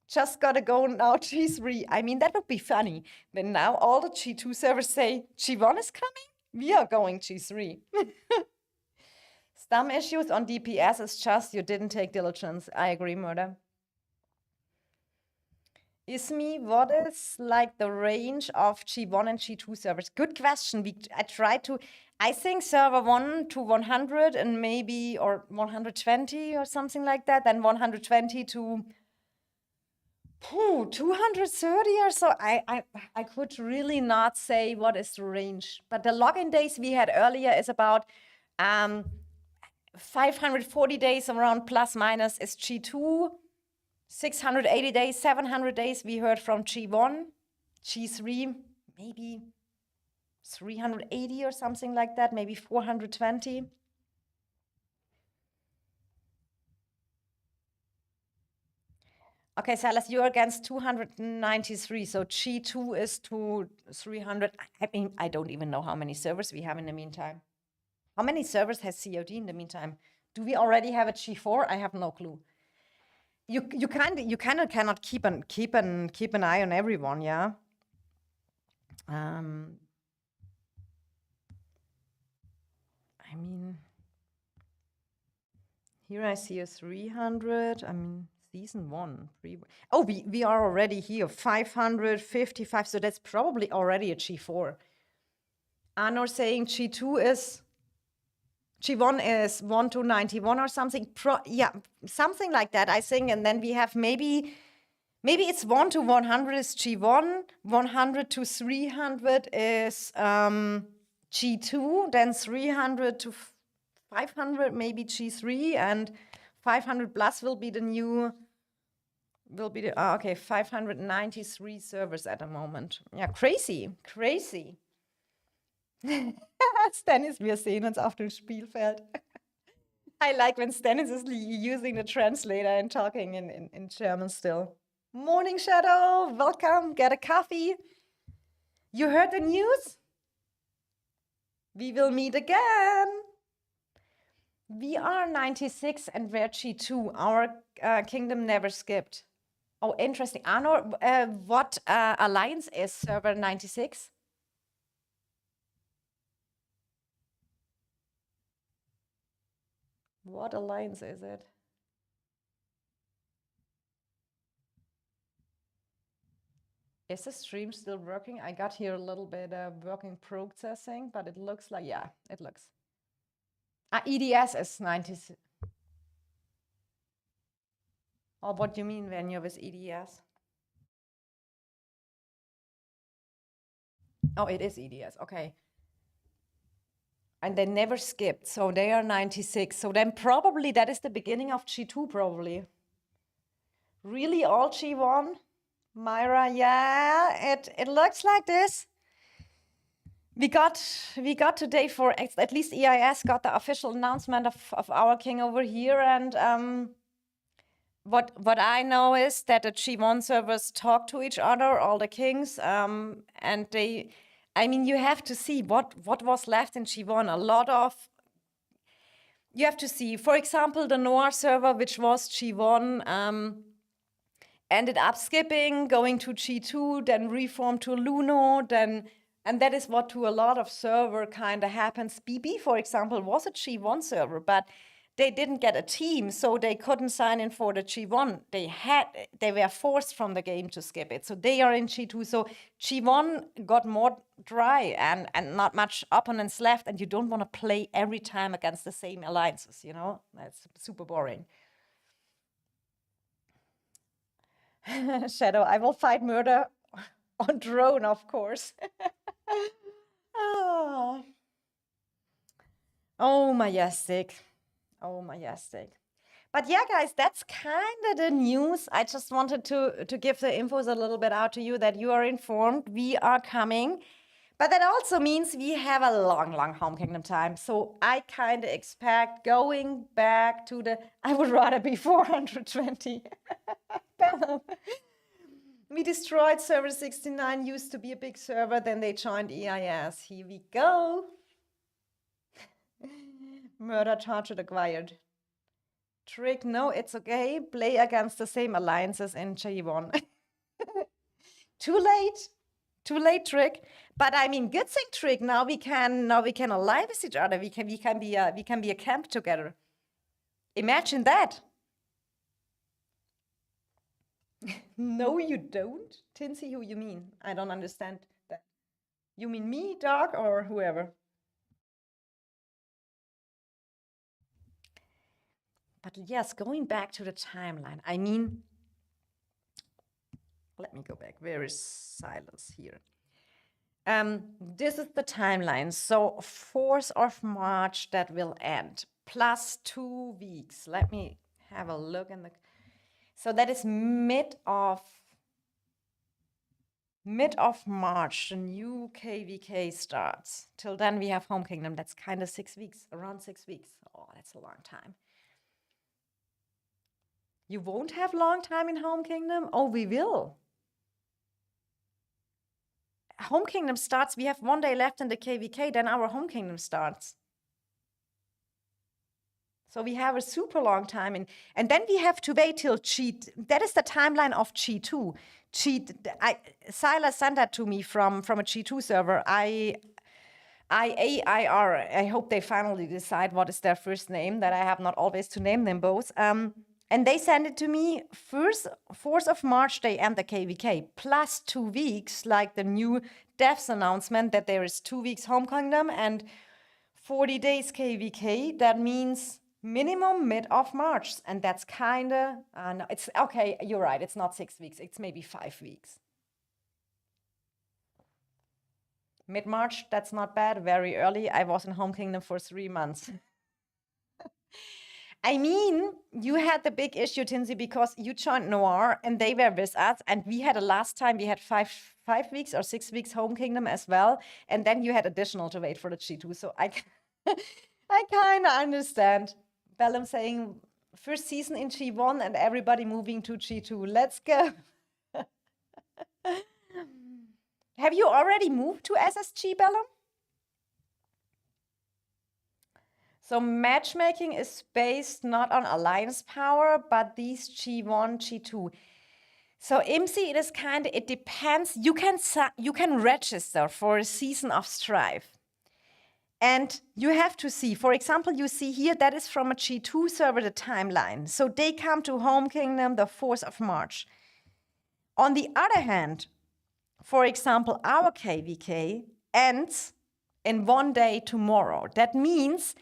Just gotta go now, G3. I mean, that would be funny. When now all the G2 servers say, G1 is coming, we are going G3. Stam issues on DPS is just you didn't take diligence. I agree, Murder. Ismi, what is like the range of G1 and G2 servers? Good question. I tried to, I think server 1 to 100 and maybe, or 120 or something like that. Then 120 to 230 or so. I could really not say what is the range. But the login days we had earlier is about 540 days around plus minus is G2. 680 days, 700 days we heard from G1, G3, maybe 380 or something like that, maybe 420. Okay, Salas, you're against 293, so G2 is to 300. I mean, I don't even know how many servers we have in the meantime. How many servers has COD in the meantime? Do we already have a G4? I have no clue. You kind of cannot keep an eye on everyone, yeah. I mean, here I see a 300. I mean, season 1. Oh, we are already here, 555. So that's probably already a G4. Anor saying G2 is G1 is 1 to 91 or something. Yeah, something like that, I think. And then we have maybe it's 1 to 100 is G1, 100 to 300 is G2, then 300 to 500 maybe G3, and 500 plus will be the 593 servers at the moment. Ja, crazy. Stennis, wir sehen uns auf dem Spielfeld. I like when Stennis is using the translator and talking in German still. Morning, Shadow. Welcome. Get a coffee. You heard the news? We will meet again. We are 96 and we're G2. Our kingdom never skipped. Oh, interesting. Arnor, what alliance is server 96? What alliance is it? Is the stream still working? I got here a little bit of working processing, but it looks like, yeah, it looks. EDS is 96. Oh, what do you mean when you're with EDS? Oh, it is EDS, okay. And they never skipped, so they are 96. So then probably that is the beginning of G2, probably. Really, all G1? Myra, yeah, it looks like this. We got today for at least EIS got the official announcement of our king over here, and what I know is that the G1 servers talk to each other, all the kings, and they. I mean, you have to see what was left in G1. A lot of. You have to see, for example, the Noir server, which was G1, ended up skipping, going to G2, then reformed to Luno, and that is what to a lot of server kind of happens. BB, for example, was a G1 server, but they didn't get a team, so they couldn't sign in for the G1. They were forced from the game to skip it, so they are in G2. So G1 got more dry and not much opponents left, and you don't want to play every time against the same alliances, you know? That's super boring. Shadow, I will fight murder on drone, of course. Oh, majestic. Oh, majestic. But yeah, guys, that's kind of the news. I just wanted to give the infos a little bit out to you that you are informed. We are coming. But that also means we have a long, long home kingdom time. So I kind of expect going back to I would rather be 420. We destroyed server 69, used to be a big server, then they joined EIS. Here we go. Murder target acquired. Trick, no, it's okay. Play against the same alliances in G1. Too late, Trick. But I mean, good thing, Trick. Now we can ally with each other. We can be a camp together. Imagine that. No, you don't. Tinsy, who you mean? I don't understand that. You mean me, Dark, or whoever? But yes, going back to the timeline, I mean, let me go back. Where is silence here? This is the timeline. So 4th of March, that will end. Plus 2 weeks. Let me have a look in the... So that is mid of March, the new KVK starts. Till then we have Home Kingdom. That's kind of 6 weeks, around 6 weeks. Oh, that's a long time. You won't have long time in Home Kingdom? Oh, we will. Home Kingdom starts, we have 1 day left in the KVK, then our Home Kingdom starts. So we have a super long time, and then we have to wait till that is the timeline of G2. Silas sent that to me from a G2 server. I hope they finally decide what is their first name, that I have not always to name them both. And they sent it to me 4th of March, they end the KVK, plus 2 weeks, like the new devs announcement that there is 2 weeks Home Kingdom, and 40 days KVK, that means minimum mid of March. And that's kind of, no, it's okay, you're right, it's not 6 weeks, it's maybe 5 weeks. Mid-March, that's not bad, very early. I was in Home Kingdom for 3 months. I mean, you had the big issue, Tinsy, because you joined Noir and they were with us. And we had last time, we had five weeks or 6 weeks Home Kingdom as well. And then you had additional to wait for the G2. So I kind of understand. Bellum saying, first season in G1 and everybody moving to G2. Let's go. Have you already moved to SSG, Bellum? So matchmaking is based not on alliance power, but these G1, G2. So IMSI, it depends. You can register for a season of Strive. And you have to see, for example, you see here, that is from a G2 server, the timeline. So they come to Home Kingdom the 4th of March. On the other hand, for example, our KVK ends in 1 day tomorrow. That means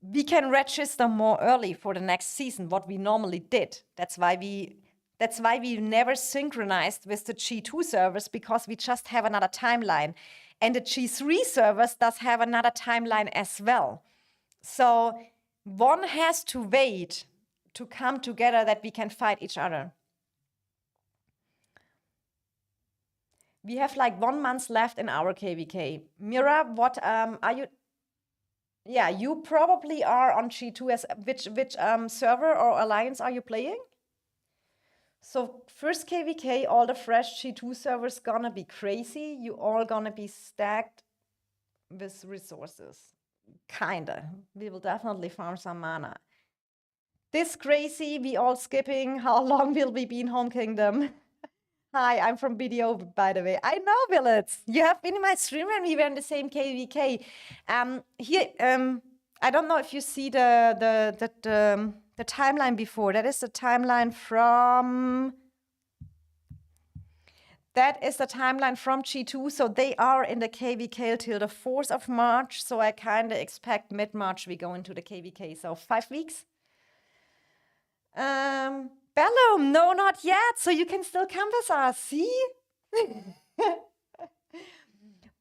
we can register more early for the next season, what we normally did. That's why we never synchronized with the G2 servers, because we just have another timeline. And the G3 servers does have another timeline as well. So one has to wait to come together that we can fight each other. We have like 1 month left in our KVK. Mira, what are you? Yeah, you probably are on G2 as which server or alliance are you playing? So first KVK, all the fresh G2 servers gonna be crazy. You all gonna be stacked with resources. Kinda. We will definitely farm some mana. This crazy, we all skipping. How long will we be in Home Kingdom? Hi, I'm from BDO, by the way. I know, Willits. You have been in my stream when we were in the same KVK. Here, I don't know if you see the timeline before. That is the timeline from... That is the timeline from G2. So they are in the KVK till the 4th of March. So I kind of expect mid-March we go into the KVK. So 5 weeks. Bellum, no, not yet. So you can still come with us, see?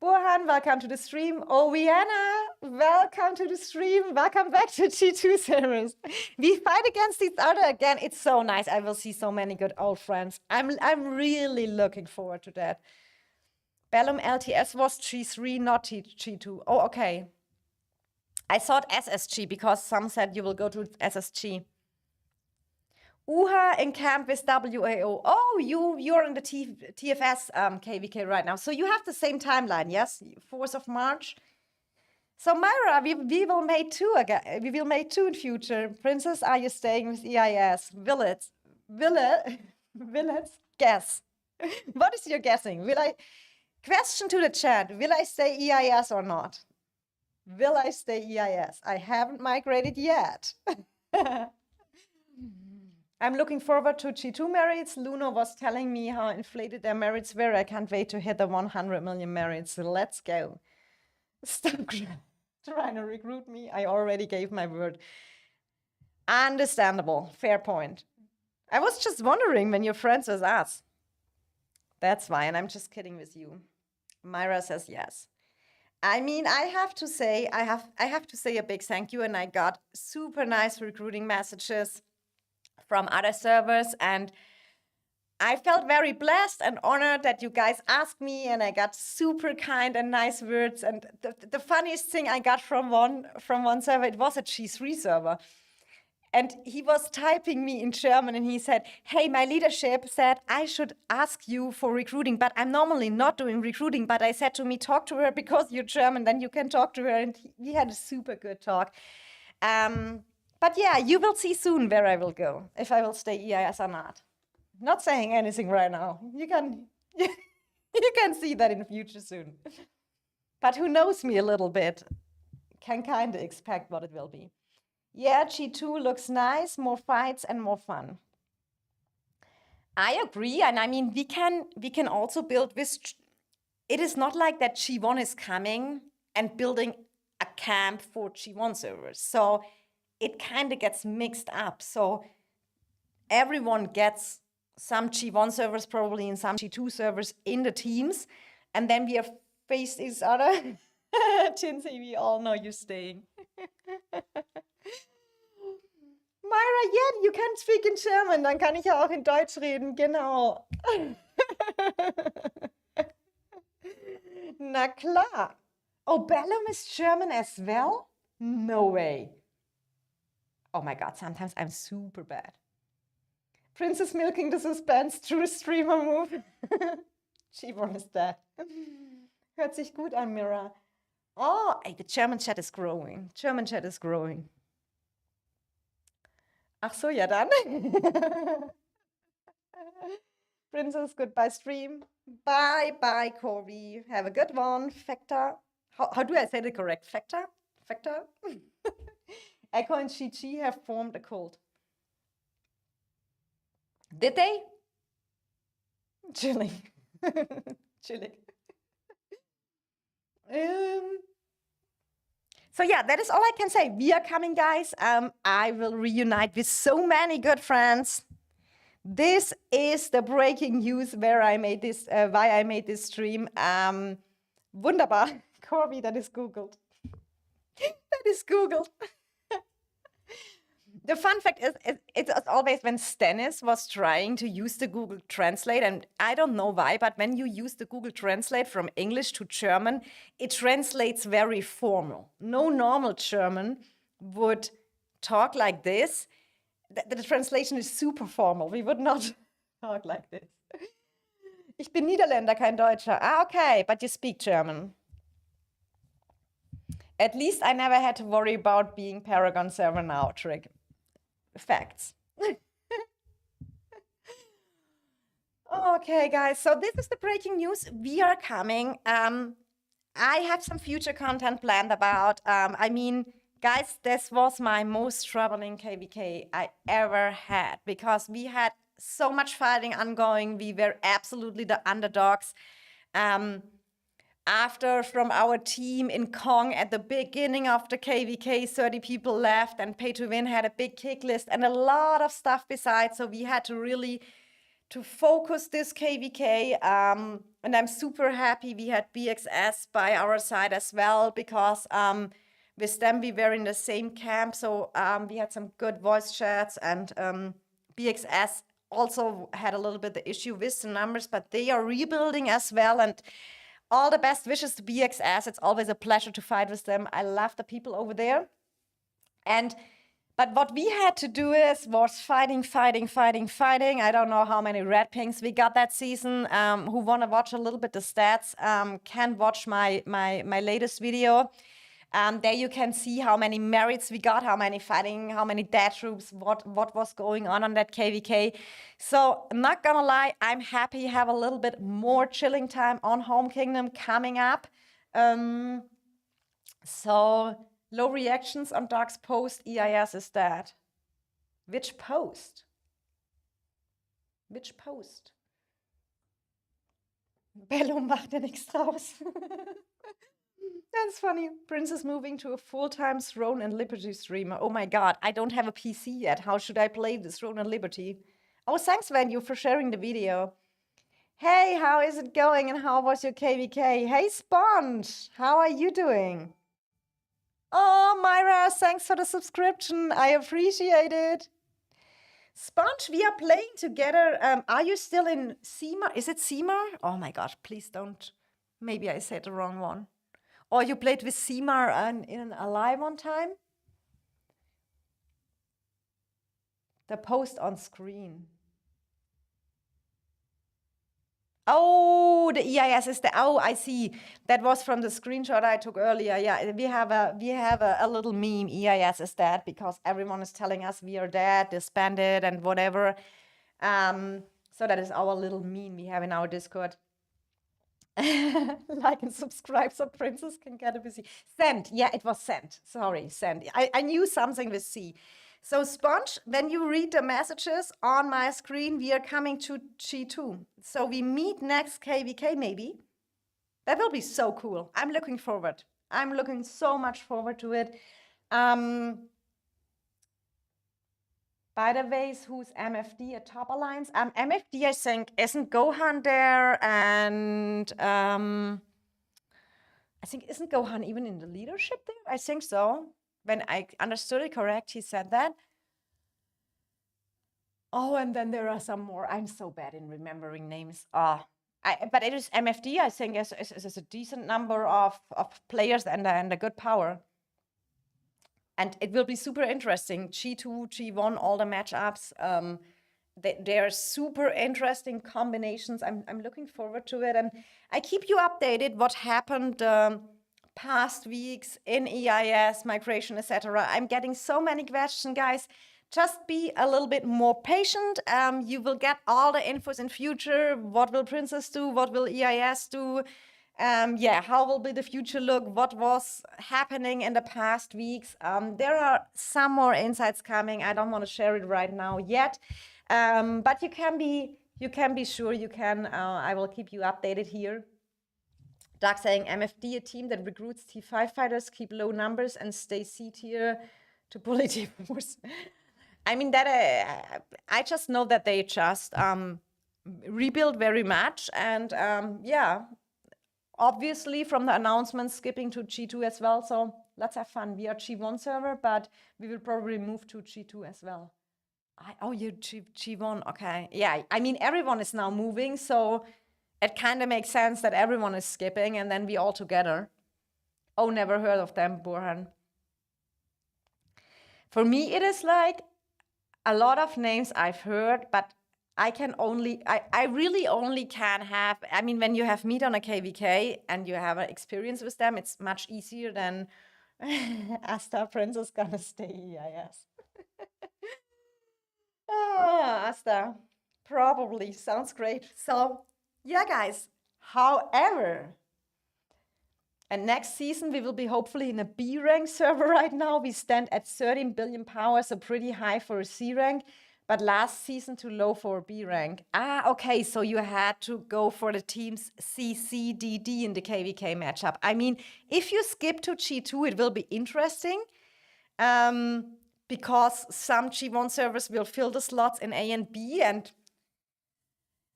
Burhan, welcome to the stream. Oh, Vienna, welcome to the stream. Welcome back to G2 servers. We fight against each other again. It's so nice. I will see so many good old friends. I'm really looking forward to that. Bellum LTS was G3, not G2. Oh, okay. I thought SSG because some said you will go to SSG. Uha in camp with WAO. Oh, you're in the TFS KVK right now. So you have the same timeline, yes? 4th of March. So Myra, we will make 2 again. We will make 2 in future. Princess, are you staying with EIS? Willets, guess. What is your guessing? Question to the chat. Will I stay EIS or not? Will I stay EIS? I haven't migrated yet. I'm looking forward to G2 merits. Luno was telling me how inflated their merits were. I can't wait to hit the 100 million merits. So let's go. Stop trying to recruit me. I already gave my word. Understandable. Fair point. I was just wondering when you're friends with us. That's why, and I'm just kidding with you. Myra says yes. I mean, I have to say a big thank you, and I got super nice recruiting messages from other servers, and I felt very blessed and honored that you guys asked me, and I got super kind and nice words. And the funniest thing I got from one server, it was a G3 server, and he was typing me in German, and he said, "Hey, my leadership said I should ask you for recruiting, but I'm normally not doing recruiting, but I said to me, talk to her because you're German, then you can talk to her." And we had a super good talk. But yeah, you will see soon where I will go, if I will stay EIS or not. Not saying anything right now. You can see that in the future soon. But who knows me a little bit can kind of expect what it will be. Yeah, G2 looks nice, more fights and more fun. I agree, and I mean, we can also build with... It is not like that G1 is coming and building a camp for G1 servers. So it kind of gets mixed up. So everyone gets some G1 servers probably and some G2 servers in the teams. And then we have faced each other. Tinsy, we all know you're staying. Myra, yeah, you can speak in German. Dann kann ich ja auch in Deutsch reden. Genau. Na klar. Oh, Bellum is German as well? No way. Oh my God, sometimes I'm super bad. Princess milking the suspense, true streamer move. G1 is dead. Hört sich gut an, Mira. Oh, hey, the German chat is growing. German chat is growing. Ach so, ja dann. Princess, goodbye stream. Bye, bye, Corby. Have a good one. Factor. How do I say it correct? Factor? Factor? Echo and Chi have formed a cult. Did they? Chilling. Chilling. So yeah, that is all I can say. We are coming, guys. I will reunite with so many good friends. This is the breaking news where I made this, why I made this stream. Wunderbar. Corby, that is Googled. That is Googled. The fun fact is, it's always when Stennis was trying to use the Google Translate, and I don't know why, but when you use the Google Translate from English to German, it translates very formal. No normal German would talk like this. The translation is super formal. We would not talk like this. Ich bin Niederländer, kein Deutscher. Ah, okay, but you speak German. At least I never had to worry about being Paragon server now, Trick. Facts. Okay, guys, so this is the breaking news. We are coming. I have some future content planned about. I mean, guys, this was my most troubling KVK I ever had because we had so much fighting ongoing. We were absolutely the underdogs. After from our team in Kong at the beginning of the KVK, 30 people left and Pay to Win had a big kick list and a lot of stuff besides. So we had to really to focus this KVK. And I'm super happy we had BXS by our side as well because with them we were in the same camp. So we had some good voice chats and BXS also had a little bit the issue with the numbers, but they are rebuilding as well. And all the best wishes to BXS. It's always a pleasure to fight with them. I love the people over there. But what we had to do was fighting. I don't know how many red pings we got that season. Who want to watch a little bit the stats can watch my latest video. There you can see how many merits we got, how many fighting, how many dead troops, what was going on that KVK. So I'm not gonna lie, I'm happy to have a little bit more chilling time on Home Kingdom coming up. So low reactions on Dark's post, EIS is dead. Which post? Which post? Bello macht ja nichts draus. That's funny. Princess moving to a full-time Throne and Liberty streamer. Oh my God, I don't have a PC yet. How should I play the Throne and Liberty? Oh, thanks, Venue, for sharing the video. Hey, how is it going and how was your KVK? Hey, Sponge, how are you doing? Oh, Myra, thanks for the subscription. I appreciate it. Sponge, we are playing together. Are you still in Seamar? Is it Seamar? Oh my God, please don't. Maybe I said the wrong one. Or you played with Seamar in Alive one time? The post on screen. Oh, the EIS is the, oh, I see. That was from the screenshot I took earlier. Yeah, we have a little meme, EIS is dead, because everyone is telling us we are dead, disbanded, and whatever. So that is our little meme we have in our Discord. Like and subscribe so Princess can get a busy. Send, yeah, it was sent. Sorry, send. I knew something with C. So Sponge, when you read the messages on my screen, we are coming to G2. So we meet next KVK maybe. That will be so cool. I'm looking forward. I'm looking so much forward to it. By the way, who's MFD at Top Alliance? MFD, I think, isn't Gohan there, and I think isn't Gohan even in the leadership there? I think so. When I understood it correct, he said that. Oh, and then there are some more. I'm so bad in remembering names. But it is MFD, I think, is a decent number of players and a good power. And it will be super interesting. G2, G1, all the matchups. They're super interesting combinations. I'm looking forward to it. And I keep you updated what happened past weeks in EIS, migration, etc. I'm getting so many questions, guys. Just be a little bit more patient. You will get all the infos in future. What will Princess do? What will EIS do? How will be the future look? What was happening in the past weeks? There are some more insights coming. I don't want to share it right now yet, but you can be sure you can. I will keep you updated here. Doug saying MFD, a team that recruits T5 fighters, keep low numbers and stay C tier to bully T4s. I mean that I just know that they just rebuild very much, and obviously from the announcement skipping to G2 as well. So let's have fun. We are G1 server, but we will probably move to G2 as well. You G1, okay. Yeah, I mean, everyone is now moving, so it kind of makes sense that everyone is skipping and then we all together. Oh, never heard of them, Burhan. For me, it is like a lot of names I've heard, but I really only can have, I mean, when you have meet on a KVK and you have an experience with them, it's much easier than Asta Princess gonna stay EIS. Asta, probably, sounds great. So, yeah, guys, however, and next season we will be hopefully in a B rank server right now. We stand at 13 billion power, so pretty high for a C rank. But last season too low for B rank. Okay, so you had to go for the teams C, C, D, D in the KVK matchup. I mean, if you skip to G2, it will be interesting because some G1 servers will fill the slots in A and B, and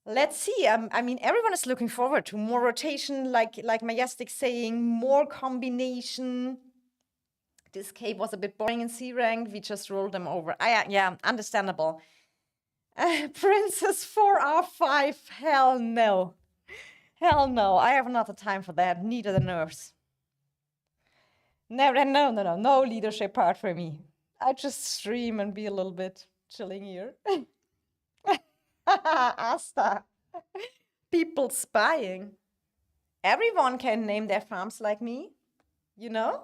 let's see. I mean, everyone is looking forward to more rotation, like Majestic saying, more combination. This cave was a bit boring in C rank. We just rolled them over. Yeah, understandable. Princess 4R5. Hell no. Hell no. I have not the time for that. Neither the nerves. No leadership part for me. I just stream and be a little bit chilling here. Asta. People spying. Everyone can name their farms like me, you know?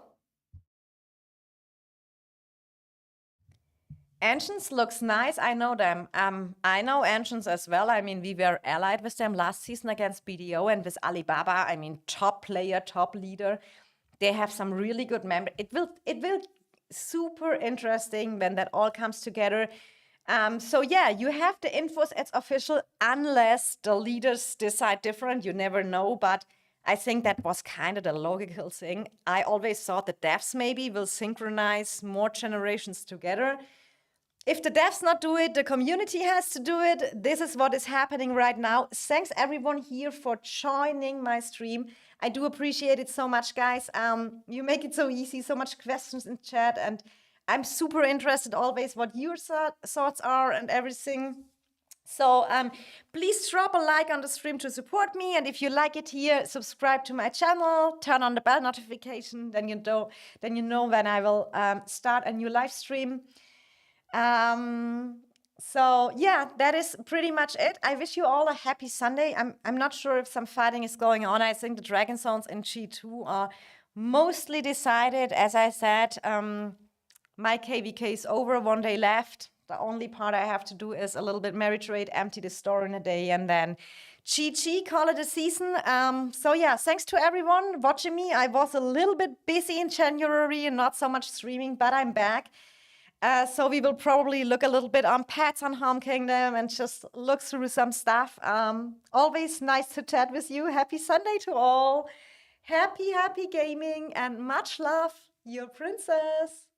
Ancients looks nice. I know them. I know Ancients as well. I mean, we were allied with them last season against BDO and with Alibaba. I mean, top player, top leader. They have some really good members. It will super interesting when that all comes together. So yeah, you have the infos. It's official unless the leaders decide different. You never know, but I think that was kind of the logical thing. I always thought the devs maybe will synchronize more generations together. If the devs not do it, the community has to do it. This is what is happening right now. Thanks everyone here for joining my stream. I do appreciate it so much, guys. You make it so easy, so much questions in chat, and I'm super interested always what your thoughts are and everything. So please drop a like on the stream to support me, and if you like it here, subscribe to my channel, turn on the bell notification, then you know when I will start a new live stream. So yeah, that is pretty much it. I wish you all a happy Sunday. I'm not sure if some fighting is going on. I think the Dragon Zones in G2 are mostly decided. As I said, my KVK is over, 1 day left. The only part I have to do is a little bit Meritrade, empty the store in a day, and then GG, call it a season. So yeah, thanks to everyone watching me. I was a little bit busy in January and not so much streaming, but I'm back. So we will probably look a little bit on pets on Home Kingdom and just look through some stuff. Always nice to chat with you. Happy Sunday to all. Happy gaming and much love, your princess.